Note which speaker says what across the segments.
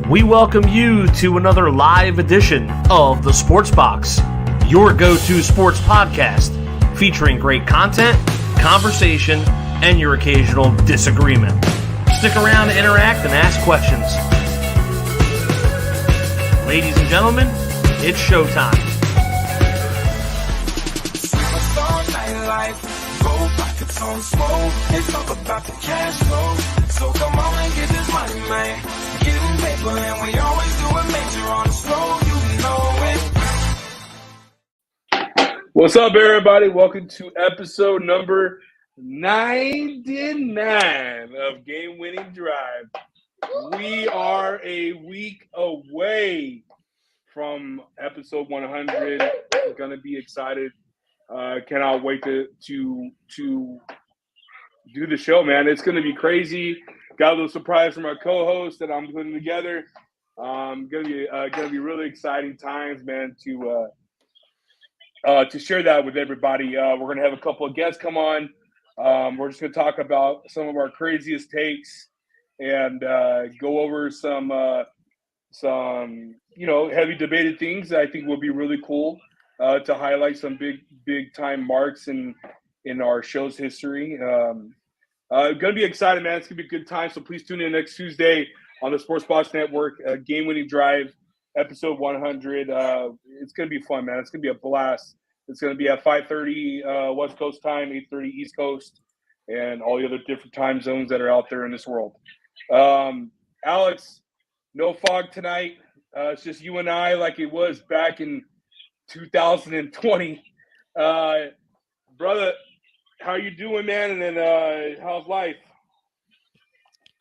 Speaker 1: We welcome you to another live edition of The Sports Box, your go-to sports podcast featuring great content, conversation, and your occasional disagreement. Stick around to interact and ask questions. Ladies and gentlemen, it's showtime.
Speaker 2: On smoke, it's all about the cash flow. So come on and get this money, man. Getting paper, and we always do it major on the slow. You know it.
Speaker 3: What's up, everybody? Welcome to episode number 99 of Game Winning Drive. We are a week away from episode 100. We're gonna be excited. Cannot wait to do the show, man. It's going to be crazy. Got a little surprise from our co-host that I'm putting together. Going to be really exciting times, man. To share that with everybody. We're going to have a couple of guests come on. We're just going to talk about some of our craziest takes and go over some heavy debated things that I think will be really cool. To highlight some big time marks in our show's history. Gonna be excited, man. It's gonna be a good time. So please tune in next Tuesday on the Sports Box Network, Game Winning Drive, episode 100. It's gonna be fun, man. It's gonna be a blast. It's gonna be at 5:30 West Coast time, 8:30 East Coast, and all the other different time zones that are out there in this world. Alex, no fog tonight. It's just you and I, like it was back in 2020. Brother, how you doing, man? And then how's life?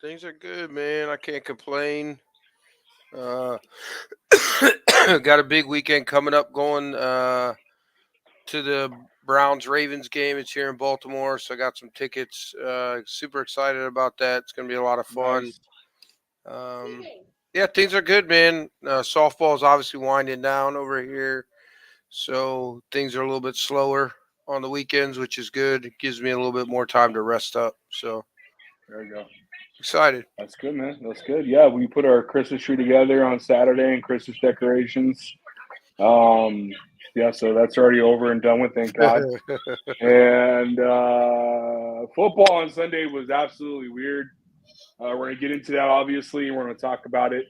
Speaker 4: Things are good, man. I can't complain. Got a big weekend coming up, going to the Browns-Ravens game. It's here in Baltimore, so I got some tickets. Super excited about that. It's going to be a lot of fun.
Speaker 3: Nice.
Speaker 4: Yeah, things are good, man. Softball is obviously winding down over here. So things are a little bit slower on the weekends, which is good. It gives me a little bit more time to rest up. So
Speaker 3: There you go.
Speaker 4: excited.
Speaker 3: That's good, man. That's good. Yeah, we put our Christmas tree together on Saturday and Christmas decorations. Yeah, so that's already over and done with, thank God. And football on Sunday was absolutely weird. We're going to get into that, obviously. We're going to talk about it.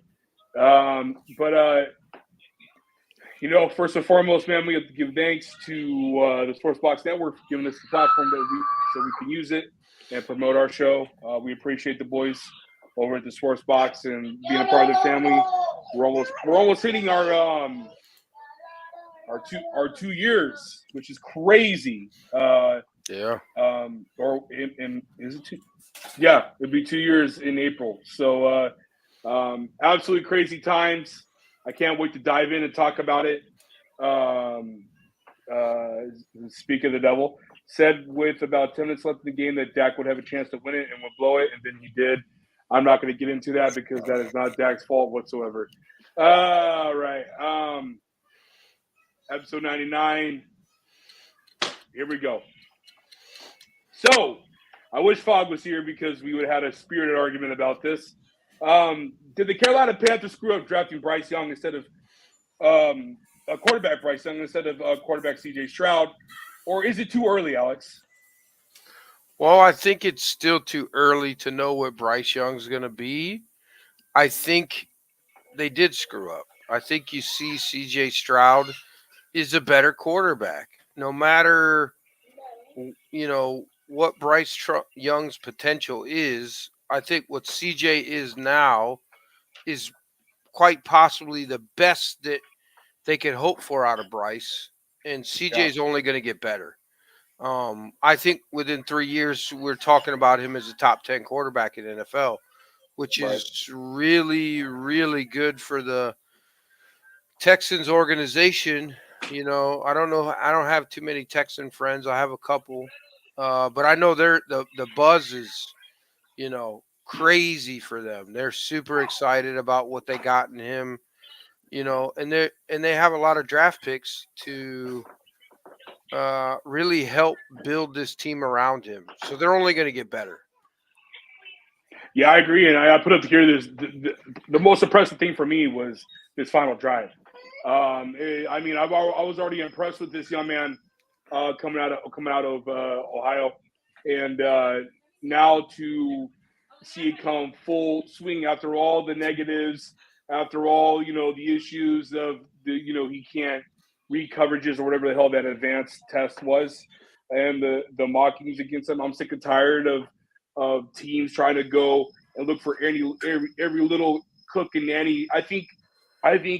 Speaker 3: First and foremost, man, we have to give thanks to the Sports Box Network for giving us the platform so we can use it and promote our show. We appreciate the boys over at the Sports Box and being a part of the family. We're almost hitting our 2 years, which is crazy.
Speaker 4: Yeah.
Speaker 3: Is it 2? Yeah, it'll be 2 years in April. So absolutely crazy times. I can't wait to dive in and talk about it. Speak of the devil. Said with about 10 minutes left in the game that Dak would have a chance to win it and would blow it, and then he did. I'm not going to get into that because that is not Dak's fault whatsoever. All right. Episode 99. Here we go. So, I wish Fogg was here because we would have had a spirited argument about this. Did the Carolina Panthers screw up drafting Bryce Young instead of a quarterback Bryce Young instead of quarterback CJ Stroud? Or is it too early, Alex?
Speaker 4: Well, I think it's still too early to know what Bryce Young's going to be. I think they did screw up. I think you see CJ Stroud is a better quarterback. No matter, what Bryce Young's potential is, I think what CJ is now is quite possibly the best that they could hope for out of Bryce. And CJ is only going to get better. I think within 3 years, we're talking about him as a top 10 quarterback in NFL, which is really, really good for the Texans organization. I don't know. I don't have too many Texan friends. I have a couple, but I know the buzz is, crazy for them. They're super excited about what they got in him, and they have a lot of draft picks to really help build this team around him. So they're only going to get better.
Speaker 3: Yeah, I agree, and I put up here this the most impressive thing for me was this final drive. I mean, I was already impressed with this young man coming out of Ohio, and now to see it come full swing after all the negatives, after all the issues of he can't read coverages or whatever the hell that advanced test was, and the mockings against him. I'm sick and tired of teams trying to go and look for every little cook and nanny. I think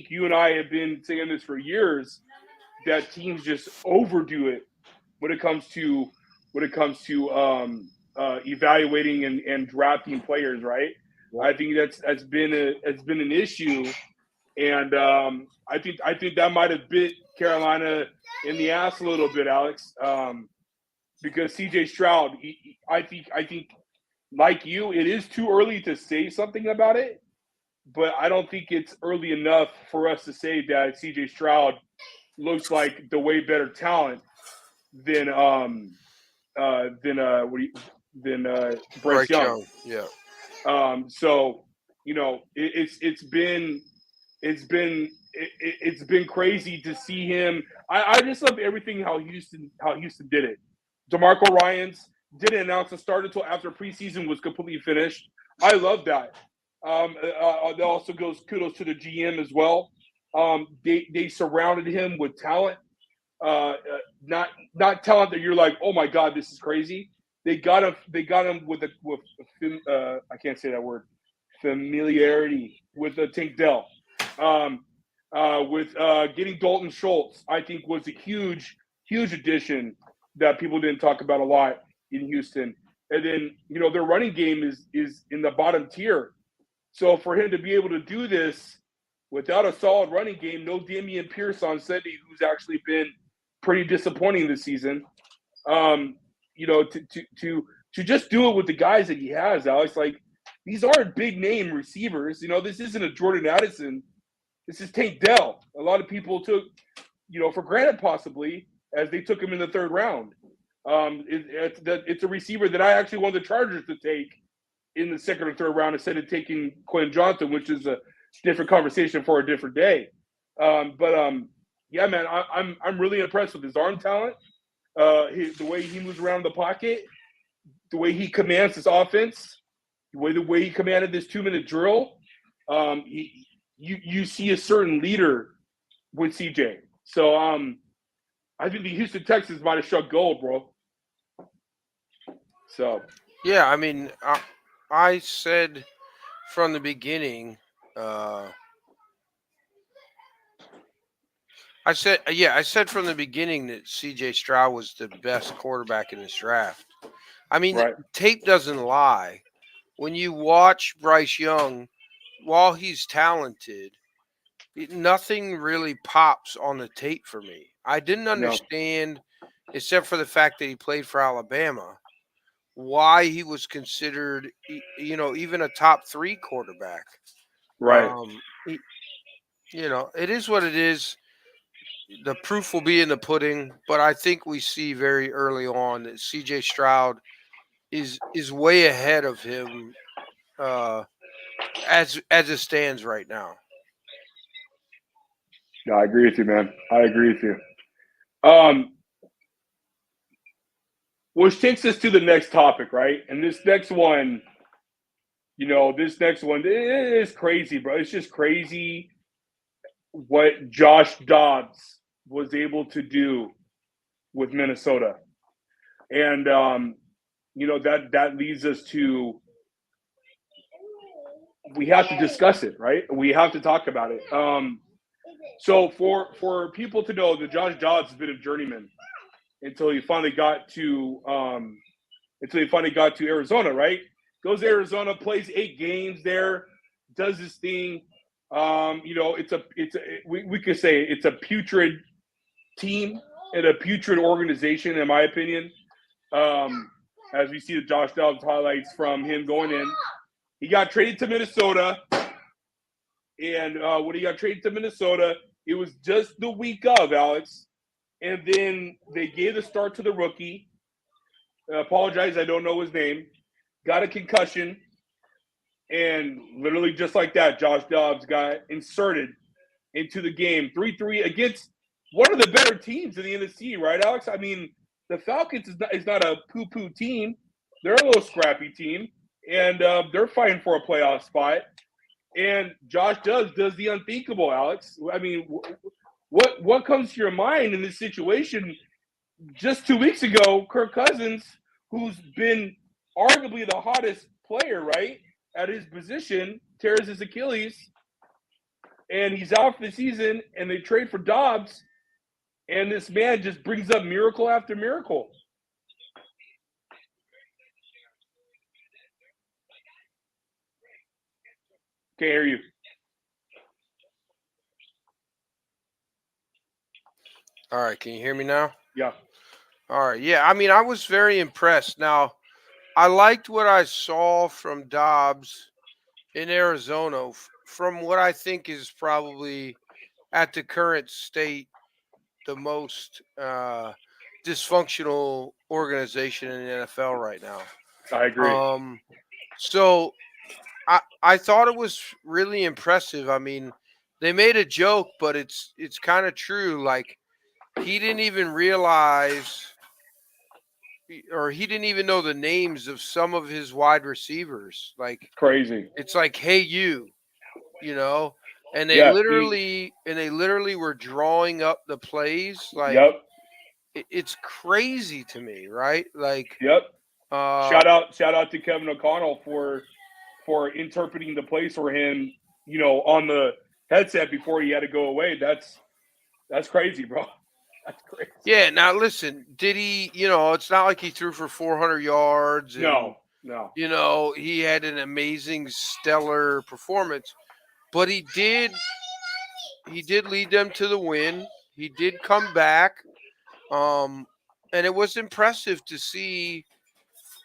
Speaker 3: you and I have been saying this for years, that teams just overdo it when it comes to evaluating and drafting players, right? Yeah. I think that's been an issue, and I think that might have bit Carolina in the ass a little bit, Alex, because CJ Stroud, I think like you, it is too early to say something about it, but I don't think it's early enough for us to say that CJ Stroud looks like the way better talent than Bryce Young.
Speaker 4: Yeah.
Speaker 3: So it's been crazy to see him. I just love everything how Houston did it. DeMarco Ryans didn't announce a start until after preseason was completely finished. I love that. That also goes kudos to the GM as well. They surrounded him with talent, not talent that you're like, oh my God, this is crazy. They got him with I can't say that word, familiarity with Tank Dell. With getting Dalton Schultz, I think was a huge addition that people didn't talk about a lot in Houston. And then their running game is in the bottom tier. So for him to be able to do this without a solid running game, no Dameon Pierce on Sunday, who's actually been pretty disappointing this season. To just do it with the guys that he has, Alex, like these aren't big name receivers. This isn't a Jordan Addison. This is Tank Dell. A lot of people took, for granted possibly, as they took him in the third round. It's a receiver that I actually want the Chargers to take in the second or third round instead of taking Quentin Johnson, which is a different conversation for a different day. Yeah, man, I'm really impressed with his arm talent, the way he moves around the pocket, the way he commands his offense, the way he commanded this 2-minute drill. You see a certain leader with CJ. So I think the Houston Texans might have struck gold, bro. So
Speaker 4: yeah, I mean, I said from the beginning. I said from the beginning that CJ Stroud was the best quarterback in this draft. I mean, right. Tape doesn't lie. When you watch Bryce Young, while he's talented, nothing really pops on the tape for me. I didn't understand, except for the fact that he played for Alabama, why he was considered, even a top 3 quarterback.
Speaker 3: Right.
Speaker 4: It is what it is. The proof will be in the pudding, but I think we see very early on that CJ Stroud is way ahead of him as it stands right now.
Speaker 3: No, I agree with you, man. I agree with you. Which takes us to the next topic, right? And this next one, it is crazy, bro. It's just crazy what Josh Dobbs was able to do with Minnesota. And, that leads us to, we have to discuss it, right? We have to talk about it. So for people to know that Josh Dobbs has been a journeyman until he finally got to Arizona, right? Goes to Arizona, plays 8 games there, does his thing. We could say it's a putrid team and a putrid organization, in my opinion. As we see the Josh Dobbs highlights from him going in, he got traded to Minnesota, and when he got traded to Minnesota, it was just the week of, Alex, and then they gave the start to the rookie. I apologize, I don't know his name. Got a concussion. And literally just like that, Josh Dobbs got inserted into the game 3-3 against one of the better teams in the NFC, right, Alex? I mean, the Falcons is not a poo-poo team. They're a little scrappy team, and they're fighting for a playoff spot. And Josh does the unthinkable, Alex. I mean, what comes to your mind in this situation? Just 2 weeks ago, Kirk Cousins, who's been arguably the hottest player, right, at his position, tears his Achilles, and he's out for the season, and they trade for Dobbs, and this man just brings up miracle after miracle. Can't hear you.
Speaker 4: All right, can you hear me now?
Speaker 3: Yeah.
Speaker 4: All right, yeah. I mean, I was very impressed. Now, I liked what I saw from Dobbs in Arizona, from what I think is probably at the current state the most dysfunctional organization in the NFL right now.
Speaker 3: I agree.
Speaker 4: So I thought it was really impressive. I mean, they made a joke, but it's kind of true. Like, he didn't even realize, or he didn't even know the names of some of his wide receivers. Like,
Speaker 3: Crazy.
Speaker 4: it's like, hey, you know, and they
Speaker 3: Yeah,
Speaker 4: literally were drawing up the plays. Like,
Speaker 3: Yep.
Speaker 4: it's crazy to me, right? Like,
Speaker 3: Yep.
Speaker 4: shout
Speaker 3: Shout out to Kevin O'Connell for interpreting the plays for him, on the headset before he had to go away. That's crazy, bro. That's crazy.
Speaker 4: Yeah. Now listen, did he? It's not like he threw for 400 yards. And,
Speaker 3: No.
Speaker 4: He had an amazing, stellar performance, but he did lead them to the win. He did come back, and it was impressive to see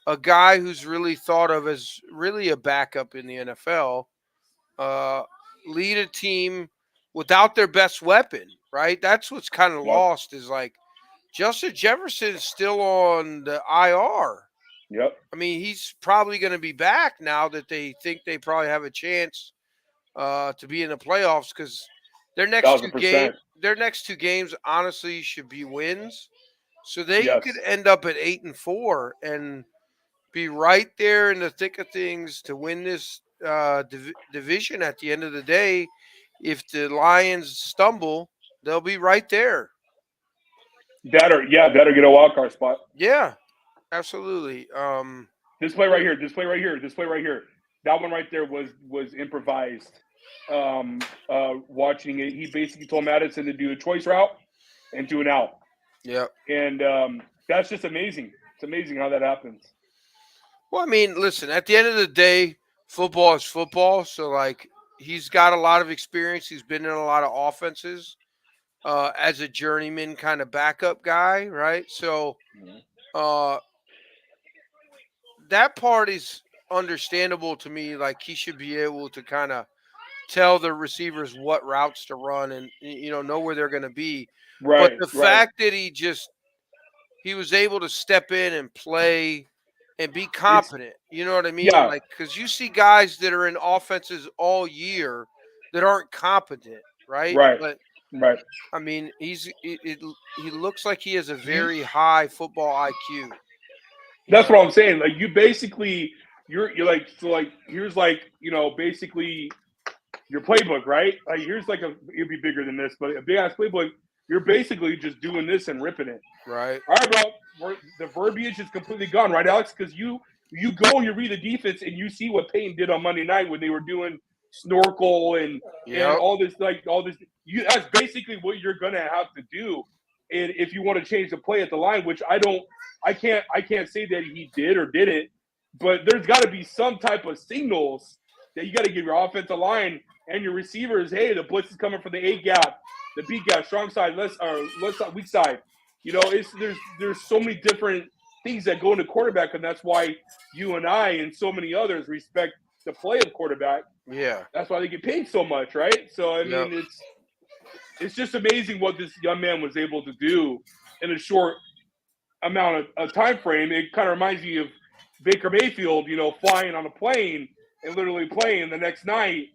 Speaker 4: a guy who's really thought of as really a backup in the NFL lead a team without their best weapon, right? That's what's kind of lost, is like Justin Jefferson is still on the IR.
Speaker 3: Yep.
Speaker 4: I mean, he's probably going to be back now that they think they probably have a chance to be in the playoffs, because their next 2 games honestly should be wins. So they could end up at 8-4 and be right there in the thick of things to win this division at the end of the day. If the Lions stumble, they'll be right there.
Speaker 3: Better get a wild card spot.
Speaker 4: Yeah, absolutely.
Speaker 3: This play right here. That one right there was improvised. Watching it, he basically told Madison to do a choice route and do an out.
Speaker 4: Yeah.
Speaker 3: And that's just amazing. It's amazing how that happens.
Speaker 4: Well, I mean, listen, at the end of the day, football is football. So, like, he's got a lot of experience. He's been in a lot of offenses as a journeyman kind of backup guy, right? So that part is understandable to me. Like, he should be able to kind of tell the receivers what routes to run and, know where they're going to be.
Speaker 3: Right.
Speaker 4: But the fact that he was able to step in and play and be competent, you know what I mean?
Speaker 3: Yeah.
Speaker 4: Like, because you see guys that are in offenses all year that aren't competent, right?
Speaker 3: Right.
Speaker 4: But,
Speaker 3: right.
Speaker 4: I mean, he looks like he has a very high football IQ.
Speaker 3: That's what I'm saying. Like, you basically, you're like, so like, here's like, basically your playbook, right? Like, here's like it'd be bigger than this, but a big ass playbook. You're basically just doing this and ripping it.
Speaker 4: Right.
Speaker 3: All right, bro. The verbiage is completely gone, right, Alex? Because you go and you read the defense and you see what Peyton did on Monday night when they were doing snorkel and all this. That's basically what you're gonna have to do, and if you want to change the play at the line, which I can't say that he did or didn't, but there's got to be some type of signals that you got to give your offensive line and your receivers. Hey, the blitz is coming from the A gap, the B gap, strong side, left side, weak side. There's so many different things that go into quarterback, and that's why you and I and so many others respect the play of quarterback.
Speaker 4: Yeah,
Speaker 3: that's why they get paid so much, right? So I mean, it's just amazing what this young man was able to do in a short amount of time frame. It kind of reminds me of Baker Mayfield, flying on a plane and literally playing the next night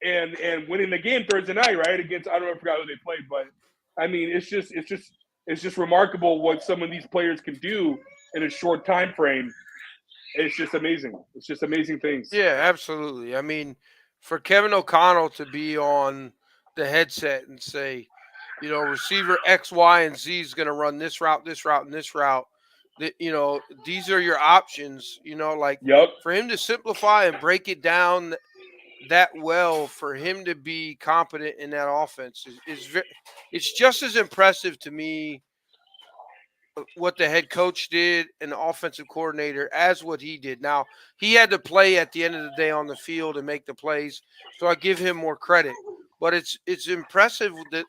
Speaker 3: and winning the game Thursday night, right? Against I forgot who they played, but I mean, it's just remarkable what some of these players can do in a short time frame. It's just amazing. It's just amazing things.
Speaker 4: Yeah, absolutely. I mean, for Kevin O'Connell to be on the headset and say, receiver X, Y, and Z is going to run this route, this route, and this route. These are your options.
Speaker 3: Yep.
Speaker 4: For him to simplify and break it down that well, for him to be competent in that offense it's just as impressive to me what the head coach did and the offensive coordinator as what he did. Now, he had to play at the end of the day on the field and make the plays, so I give him more credit. But it's impressive that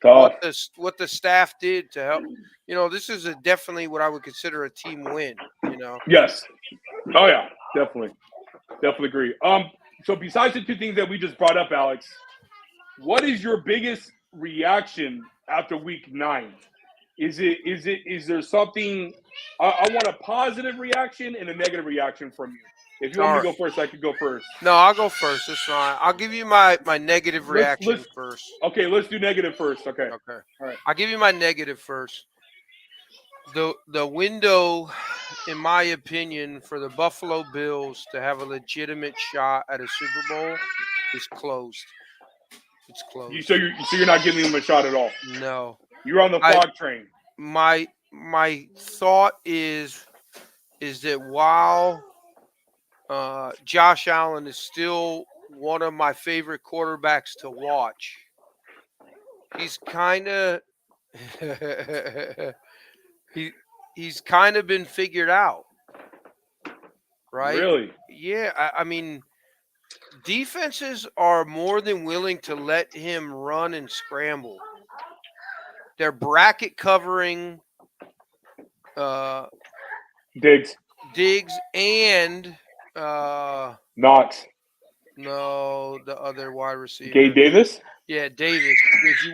Speaker 4: what the staff did to help. This is definitely what I would consider a team win.
Speaker 3: Yes. Oh yeah, definitely agree. So besides the two things that we just brought up, Alex, what is your biggest reaction after week 9? Is there something? I want a positive reaction and a negative reaction from you. If you want me to go first, I could go first.
Speaker 4: No, I'll go first. That's fine. I'll give you my negative reaction first.
Speaker 3: Okay, let's do negative first. Okay.
Speaker 4: Okay.
Speaker 3: All right.
Speaker 4: I'll give you my negative first. The window, in my opinion, for the Buffalo Bills to have a legitimate shot at a Super Bowl is closed. It's closed.
Speaker 3: So you're not giving them a shot at all?
Speaker 4: No.
Speaker 3: You're on the frog train.
Speaker 4: My thought is that while Josh Allen is still one of my favorite quarterbacks to watch, he's kind of he's kind of been figured out, right?
Speaker 3: Really?
Speaker 4: Yeah. I mean, defenses are more than willing to let him run and scramble. They're bracket covering
Speaker 3: Diggs
Speaker 4: and
Speaker 3: Knox.
Speaker 4: No, the other wide receiver.
Speaker 3: Gabe Davis?
Speaker 4: Yeah, Davis. If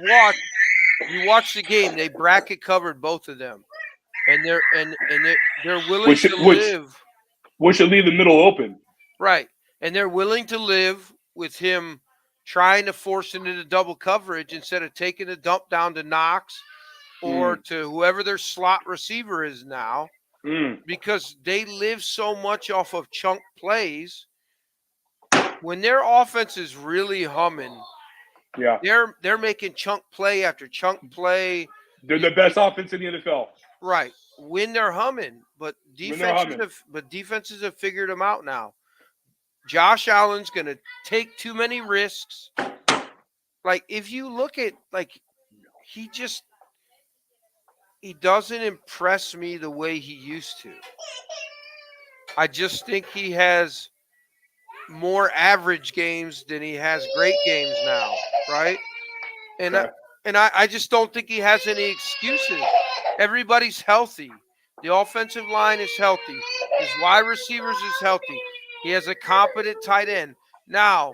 Speaker 4: you watch the game, they bracket covered both of them. And they're willing to live.
Speaker 3: Which should leave the middle open.
Speaker 4: Right. And they're willing to live with him trying to force into the double coverage instead of taking a dump down to Knox or to whoever their slot receiver is now, because they live so much off of chunk plays. When their offense is really humming, they're making chunk play after chunk play.
Speaker 3: They're the best offense in the NFL.
Speaker 4: Right. When they're humming, but defenses have figured them out now. Josh Allen's going to take too many risks. Like, if you look at, he doesn't impress me the way he used to. I just think he has more average games than he has great games now, right? And I just don't think he has any excuses. Everybody's healthy. The offensive line is healthy. His wide receivers is healthy. He has a competent tight end. Now,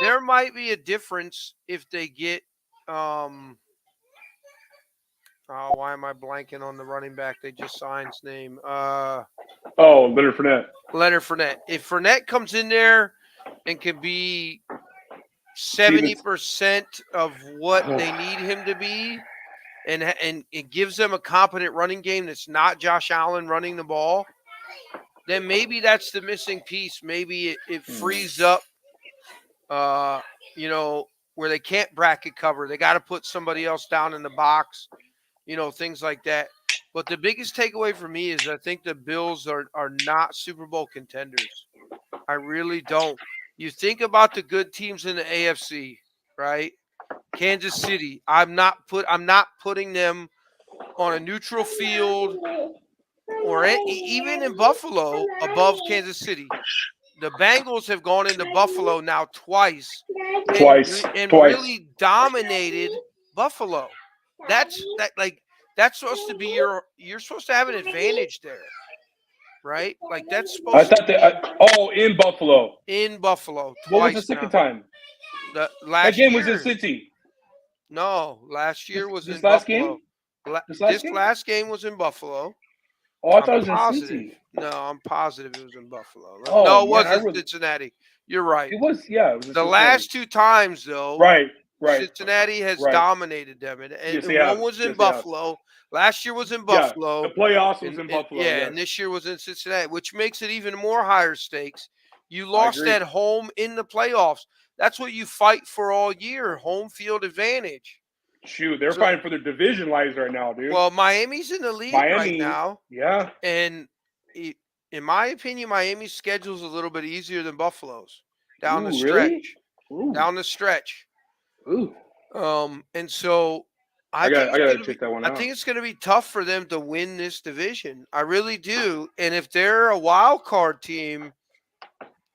Speaker 4: there might be a difference if they get why am I blanking on the running back they just signed's name?
Speaker 3: Leonard Fournette.
Speaker 4: Leonard Fournette. If Fournette comes in there and can be 70% of what they need him to be, and it gives them a competent running game that's not Josh Allen running the ball, then maybe that's the missing piece. Maybe it frees up, where they can't bracket cover. They got to put somebody else down in the box, things like that. But the biggest takeaway for me is I think the Bills are not Super Bowl contenders. I really don't. You think about the good teams in the AFC, right? Kansas City. I'm not putting them on a neutral field or even in Buffalo above Kansas City. The Bengals have gone into Buffalo now twice. Really dominated Buffalo. That's supposed to be you're supposed to have an advantage there, right? Like, that's supposed
Speaker 3: in Buffalo.
Speaker 4: In Buffalo.
Speaker 3: What was the second time?
Speaker 4: That
Speaker 3: game was in Cincy.
Speaker 4: No, last year was in
Speaker 3: last
Speaker 4: Buffalo.
Speaker 3: Game?
Speaker 4: This last game was in Buffalo.
Speaker 3: Oh, I thought it
Speaker 4: I'm
Speaker 3: was in
Speaker 4: positive.
Speaker 3: Cincy.
Speaker 4: No, I'm positive it was in Buffalo.
Speaker 3: Oh,
Speaker 4: No, it
Speaker 3: man,
Speaker 4: was in Cincinnati. You're right.
Speaker 3: It was, yeah. It was in
Speaker 4: The
Speaker 3: Cincinnati.
Speaker 4: last two times, though,
Speaker 3: Right.
Speaker 4: Cincinnati has dominated them, and
Speaker 3: Yes, they
Speaker 4: one
Speaker 3: have.
Speaker 4: was in
Speaker 3: Yes, they have.
Speaker 4: Buffalo. Last year was in
Speaker 3: Yeah,
Speaker 4: Buffalo.
Speaker 3: the playoffs was
Speaker 4: and,
Speaker 3: in Buffalo.
Speaker 4: yeah,
Speaker 3: yes.
Speaker 4: and this year was in Cincinnati, which makes it even more higher stakes. You lost
Speaker 3: agree.
Speaker 4: at home in the playoffs. That's what you fight for all year, home field advantage.
Speaker 3: Shoot, they're fighting for their division lives right now, dude.
Speaker 4: Well, Miami's in the lead right now.
Speaker 3: Yeah.
Speaker 4: And in my opinion, Miami's schedule is a little bit easier than Buffalo's down the stretch.
Speaker 3: Really?
Speaker 4: Down the stretch.
Speaker 3: Ooh.
Speaker 4: And so
Speaker 3: I gotta check that one out.
Speaker 4: I think it's going to be tough for them to win this division. I really do. And if they're a wild card team,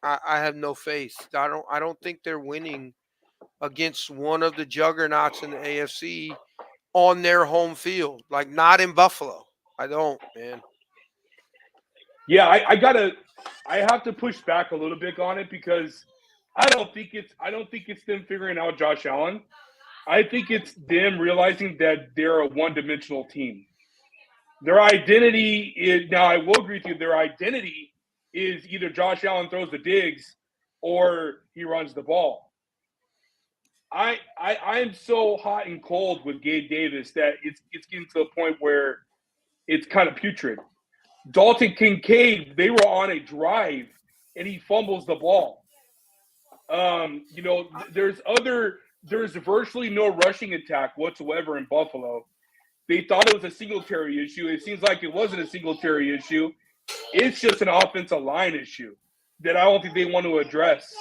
Speaker 4: I have no faith. I don't think they're winning against one of the juggernauts in the AFC on their home field, like not in Buffalo. I don't, man.
Speaker 3: Yeah, I have to push back a little bit on it because I don't think it's them figuring out Josh Allen. I think it's them realizing that they're a one-dimensional team. Their identity is now. I will agree with you. Their identity is either Josh Allen throws the digs or he runs the ball. I'm so hot and cold with Gabe Davis that it's getting to a point where it's kind of putrid. Dalton Kincaid, they were on a drive and he fumbles the ball. There's virtually no rushing attack whatsoever in Buffalo. They thought it was a Singletary issue. It seems like it wasn't a Singletary issue. It's just an offensive line issue that I don't think they want to address.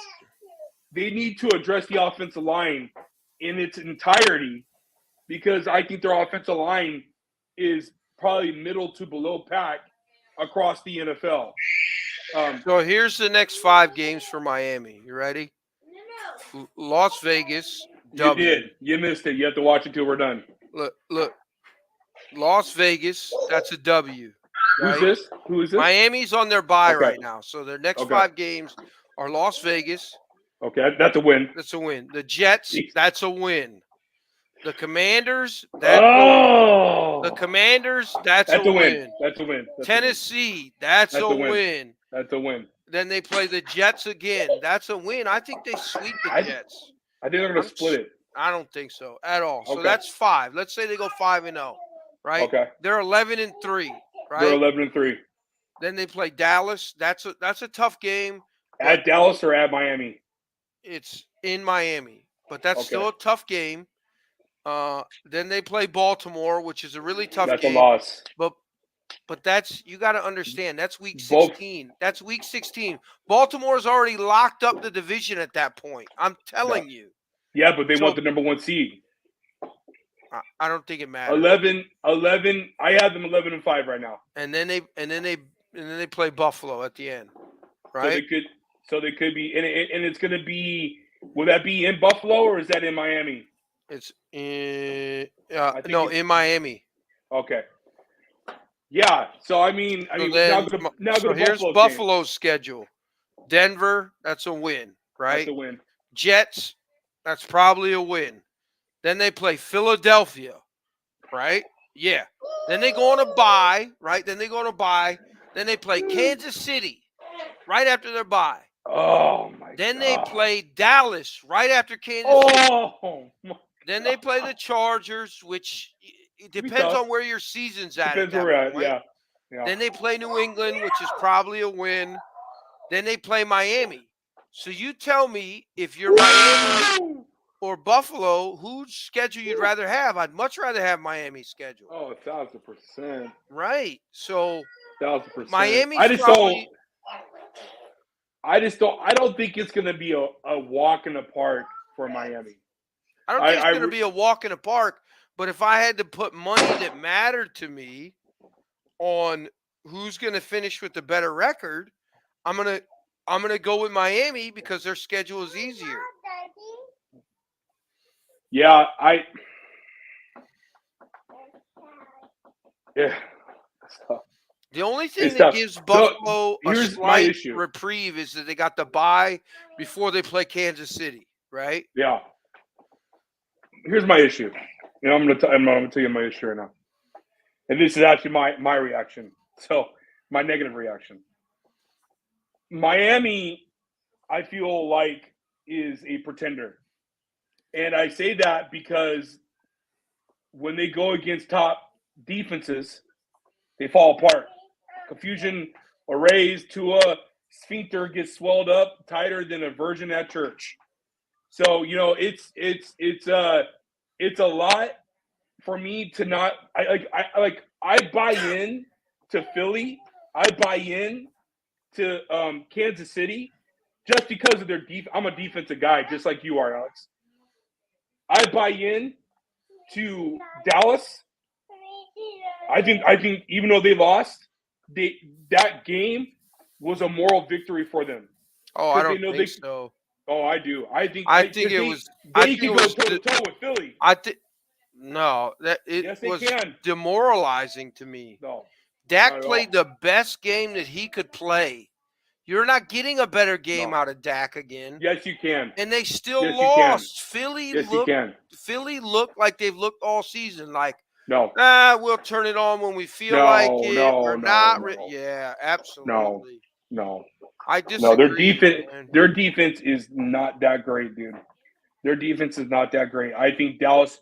Speaker 3: They need to address the offensive line in its entirety because I think their offensive line is probably middle to below pack across the NFL.
Speaker 4: So here's the next 5 games for Miami. You ready? Las Vegas.
Speaker 3: You did. You missed it. You have to watch it till we're done.
Speaker 4: Look. Las Vegas, that's a W. Right?
Speaker 3: Who is this?
Speaker 4: Miami's on their bye right now. So their next 5 games are Las Vegas.
Speaker 3: Okay, that's a win.
Speaker 4: That's a win. The Jets, that's a win. The Commanders,
Speaker 3: that's
Speaker 4: a win.
Speaker 3: That's a win.
Speaker 4: Tennessee, that's a win.
Speaker 3: That's a win.
Speaker 4: Then they play the Jets again. That's a win. I think they sweep the Jets.
Speaker 3: I think they're going to split it.
Speaker 4: I don't think so at all. So that's 5. Let's say they go 5-0, right?
Speaker 3: Okay.
Speaker 4: They're 11-3, right?
Speaker 3: They're 11-3.
Speaker 4: Then they play Dallas. That's a tough game.
Speaker 3: At Dallas or at Miami?
Speaker 4: It's in Miami, but that's still a tough game. Then they play Baltimore, which is a really tough game.
Speaker 3: That's a loss.
Speaker 4: But that's, you got to understand, that's week 16. That's week 16. Baltimore's already locked up the division at that point. I'm telling you.
Speaker 3: Yeah, but they want the number 1 seed.
Speaker 4: I don't think it matters.
Speaker 3: 11. I have them 11-5 right now.
Speaker 4: And then they play Buffalo at the end, right?
Speaker 3: So they could be, and it's going to be. Will that be in Buffalo or is that in Miami?
Speaker 4: It's in Miami.
Speaker 3: Okay. Yeah. So I mean,
Speaker 4: so here's Buffalo's schedule. Denver, that's a win, right?
Speaker 3: That's a win.
Speaker 4: Jets, that's probably a win. Then they play Philadelphia, right? Yeah. Then they go on a bye, right? Then they play Kansas City right after their bye.
Speaker 3: Oh my!
Speaker 4: Then they play Dallas right after Kansas City. Then they play the Chargers, which it depends on where your season's at.
Speaker 3: Depends where we're at. Yeah.
Speaker 4: Then they play New England, which is probably a win. Then they play Miami. So you tell me if you're Miami or Buffalo, whose schedule you'd rather have. I'd much rather have Miami's schedule.
Speaker 3: Oh, 1,000%.
Speaker 4: Right. So
Speaker 3: 1,000%.
Speaker 4: Miami's
Speaker 3: I don't think it's going to be a walk in the park for Miami.
Speaker 4: I don't think it's going to be a walk in the park, but if I had to put money that mattered to me on who's going to finish with the better record, I'm going to go with Miami because their schedule is easier.
Speaker 3: Yeah, that's tough.
Speaker 4: The only thing that gives Buffalo a slight reprieve is that they got the bye before they play Kansas City, right?
Speaker 3: Yeah. Here's my issue. I'm going to tell you my issue right now. And this is actually my reaction. So my negative reaction. Miami, I feel like, is a pretender. And I say that because when they go against top defenses, they fall apart. Confusion arrays, Tua, sphincter gets swelled up tighter than a virgin at church. So, it's a lot for me to not I buy in to Philly. I buy in to Kansas City just because of their I'm a defensive guy, just like you are, Alex. I buy in to Dallas. I think even though they lost, that game was a moral victory for them.
Speaker 4: Oh, I don't think so.
Speaker 3: Oh, I do. I think
Speaker 4: it was.
Speaker 3: They can go toe to toe with Philly.
Speaker 4: No,
Speaker 3: yes,
Speaker 4: was
Speaker 3: can.
Speaker 4: demoralizing to me.
Speaker 3: No,
Speaker 4: Dak played the best game that he could play. You're not getting a better game out of Dak again.
Speaker 3: Yes, you can.
Speaker 4: And they still lost. Philly looked like they've looked all season. Like, we'll turn it on when we feel like it. Yeah, absolutely.
Speaker 3: No.
Speaker 4: I disagree.
Speaker 3: Their defense is not that great, dude. Their defense is not that great. I think Dallas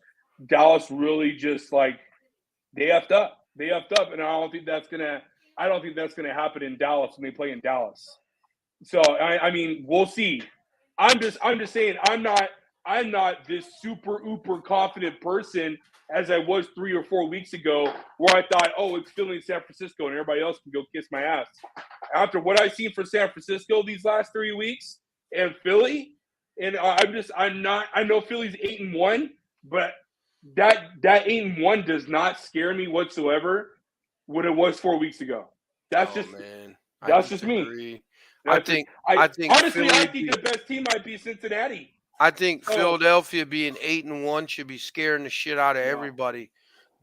Speaker 3: really just they effed up. And I don't think that's gonna happen in Dallas when they play in Dallas. So I mean, we'll see. I'm just saying I'm not this super uber confident person as I was 3 or 4 weeks ago, where I thought, oh, it's Philly and San Francisco and everybody else can go kiss my ass. After what I've seen for San Francisco these last 3 weeks and Philly, and I know Philly's 8-1, but that 8-1 does not scare me whatsoever when it was 4 weeks ago. That's just me.
Speaker 4: I think
Speaker 3: honestly, I think the best team might be Cincinnati.
Speaker 4: I think Philadelphia being 8-1 should be scaring the shit out of everybody.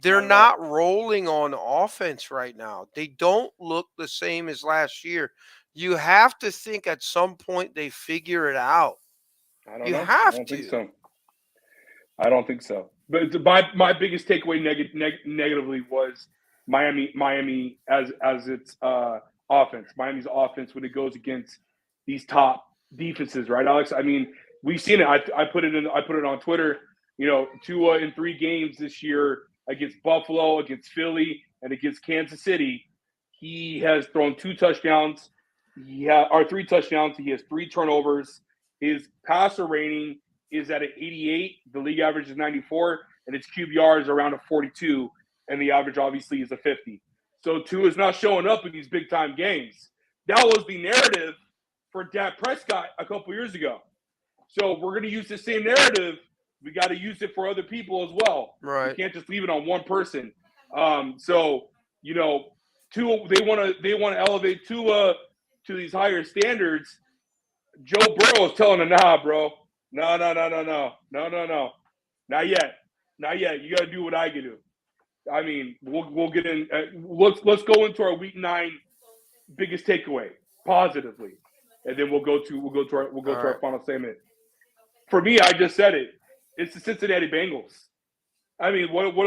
Speaker 4: They're not rolling on offense right now. They don't look the same as last year. You have to think at some point they figure it out.
Speaker 3: I don't think so. But my biggest takeaway negatively was Miami as its offense. Miami's offense when it goes against these top defenses, right, Alex? I mean, we've seen it. I put it on Twitter. Tua in 3 games this year against Buffalo, against Philly, and against Kansas City. He has thrown 2 touchdowns. 3 touchdowns. He has 3 turnovers. His passer rating is at an 88. The league average is 94, and his QBR is around a 42, and the average obviously is a 50. So Tua is not showing up in these big-time games. That was the narrative for Dak Prescott a couple years ago. So we're going to use the same narrative. We got to use it for other people as well.
Speaker 4: Right.
Speaker 3: You can't just leave it on one person. Tua, they want to elevate Tua to these higher standards. Joe Burrow is telling him, nah, bro. No. Not yet. You got to do what I can do. I mean, we'll get in. Let's go into our week 9 biggest takeaway positively, and then we'll go to our final statement. For me, I just said it. It's the Cincinnati Bengals. I mean, what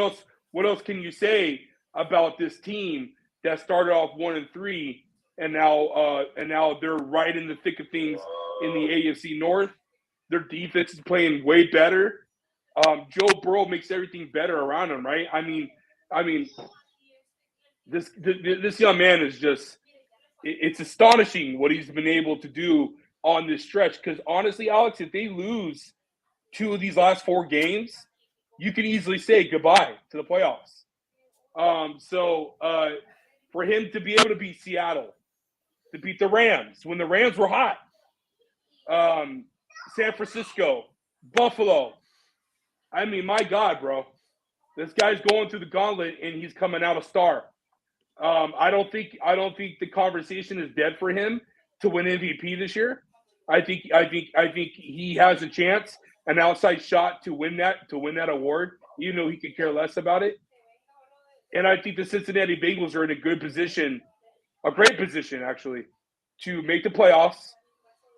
Speaker 3: else can you say about this team that started off 1-3 and now they're right in the thick of things in the AFC North? Their defense is playing way better. Joe Burrow makes everything better around him, right? I mean, this young man is it's astonishing what he's been able to do on this stretch. Because honestly, Alex, if they lose 2 of these last 4 games, you can easily say goodbye to the playoffs. So for him to be able to beat Seattle, to beat the Rams when the Rams were hot, San Francisco, Buffalo. I mean, my God, bro. This guy's going through the gauntlet and he's coming out a star. I don't think the conversation is dead for him to win MVP this year. I think he has a chance, an outside shot to win that award, even though he could care less about it. And I think the Cincinnati Bengals are in a good position, a great position actually, to make the playoffs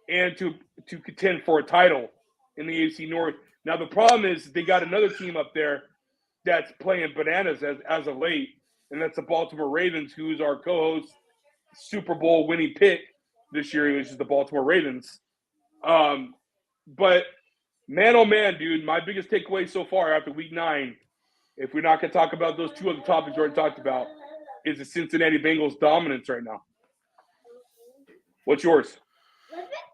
Speaker 3: and to contend for a title in the AFC North. Now the problem is they got another team up there that's playing bananas as of late, and that's the Baltimore Ravens, who's our co-host Super Bowl winning pick this year, which is the Baltimore Ravens. But man, oh man, dude, my biggest takeaway so far after week 9, if we're not going to talk about those two other topics we already talked about, is the Cincinnati Bengals dominance right now. What's yours?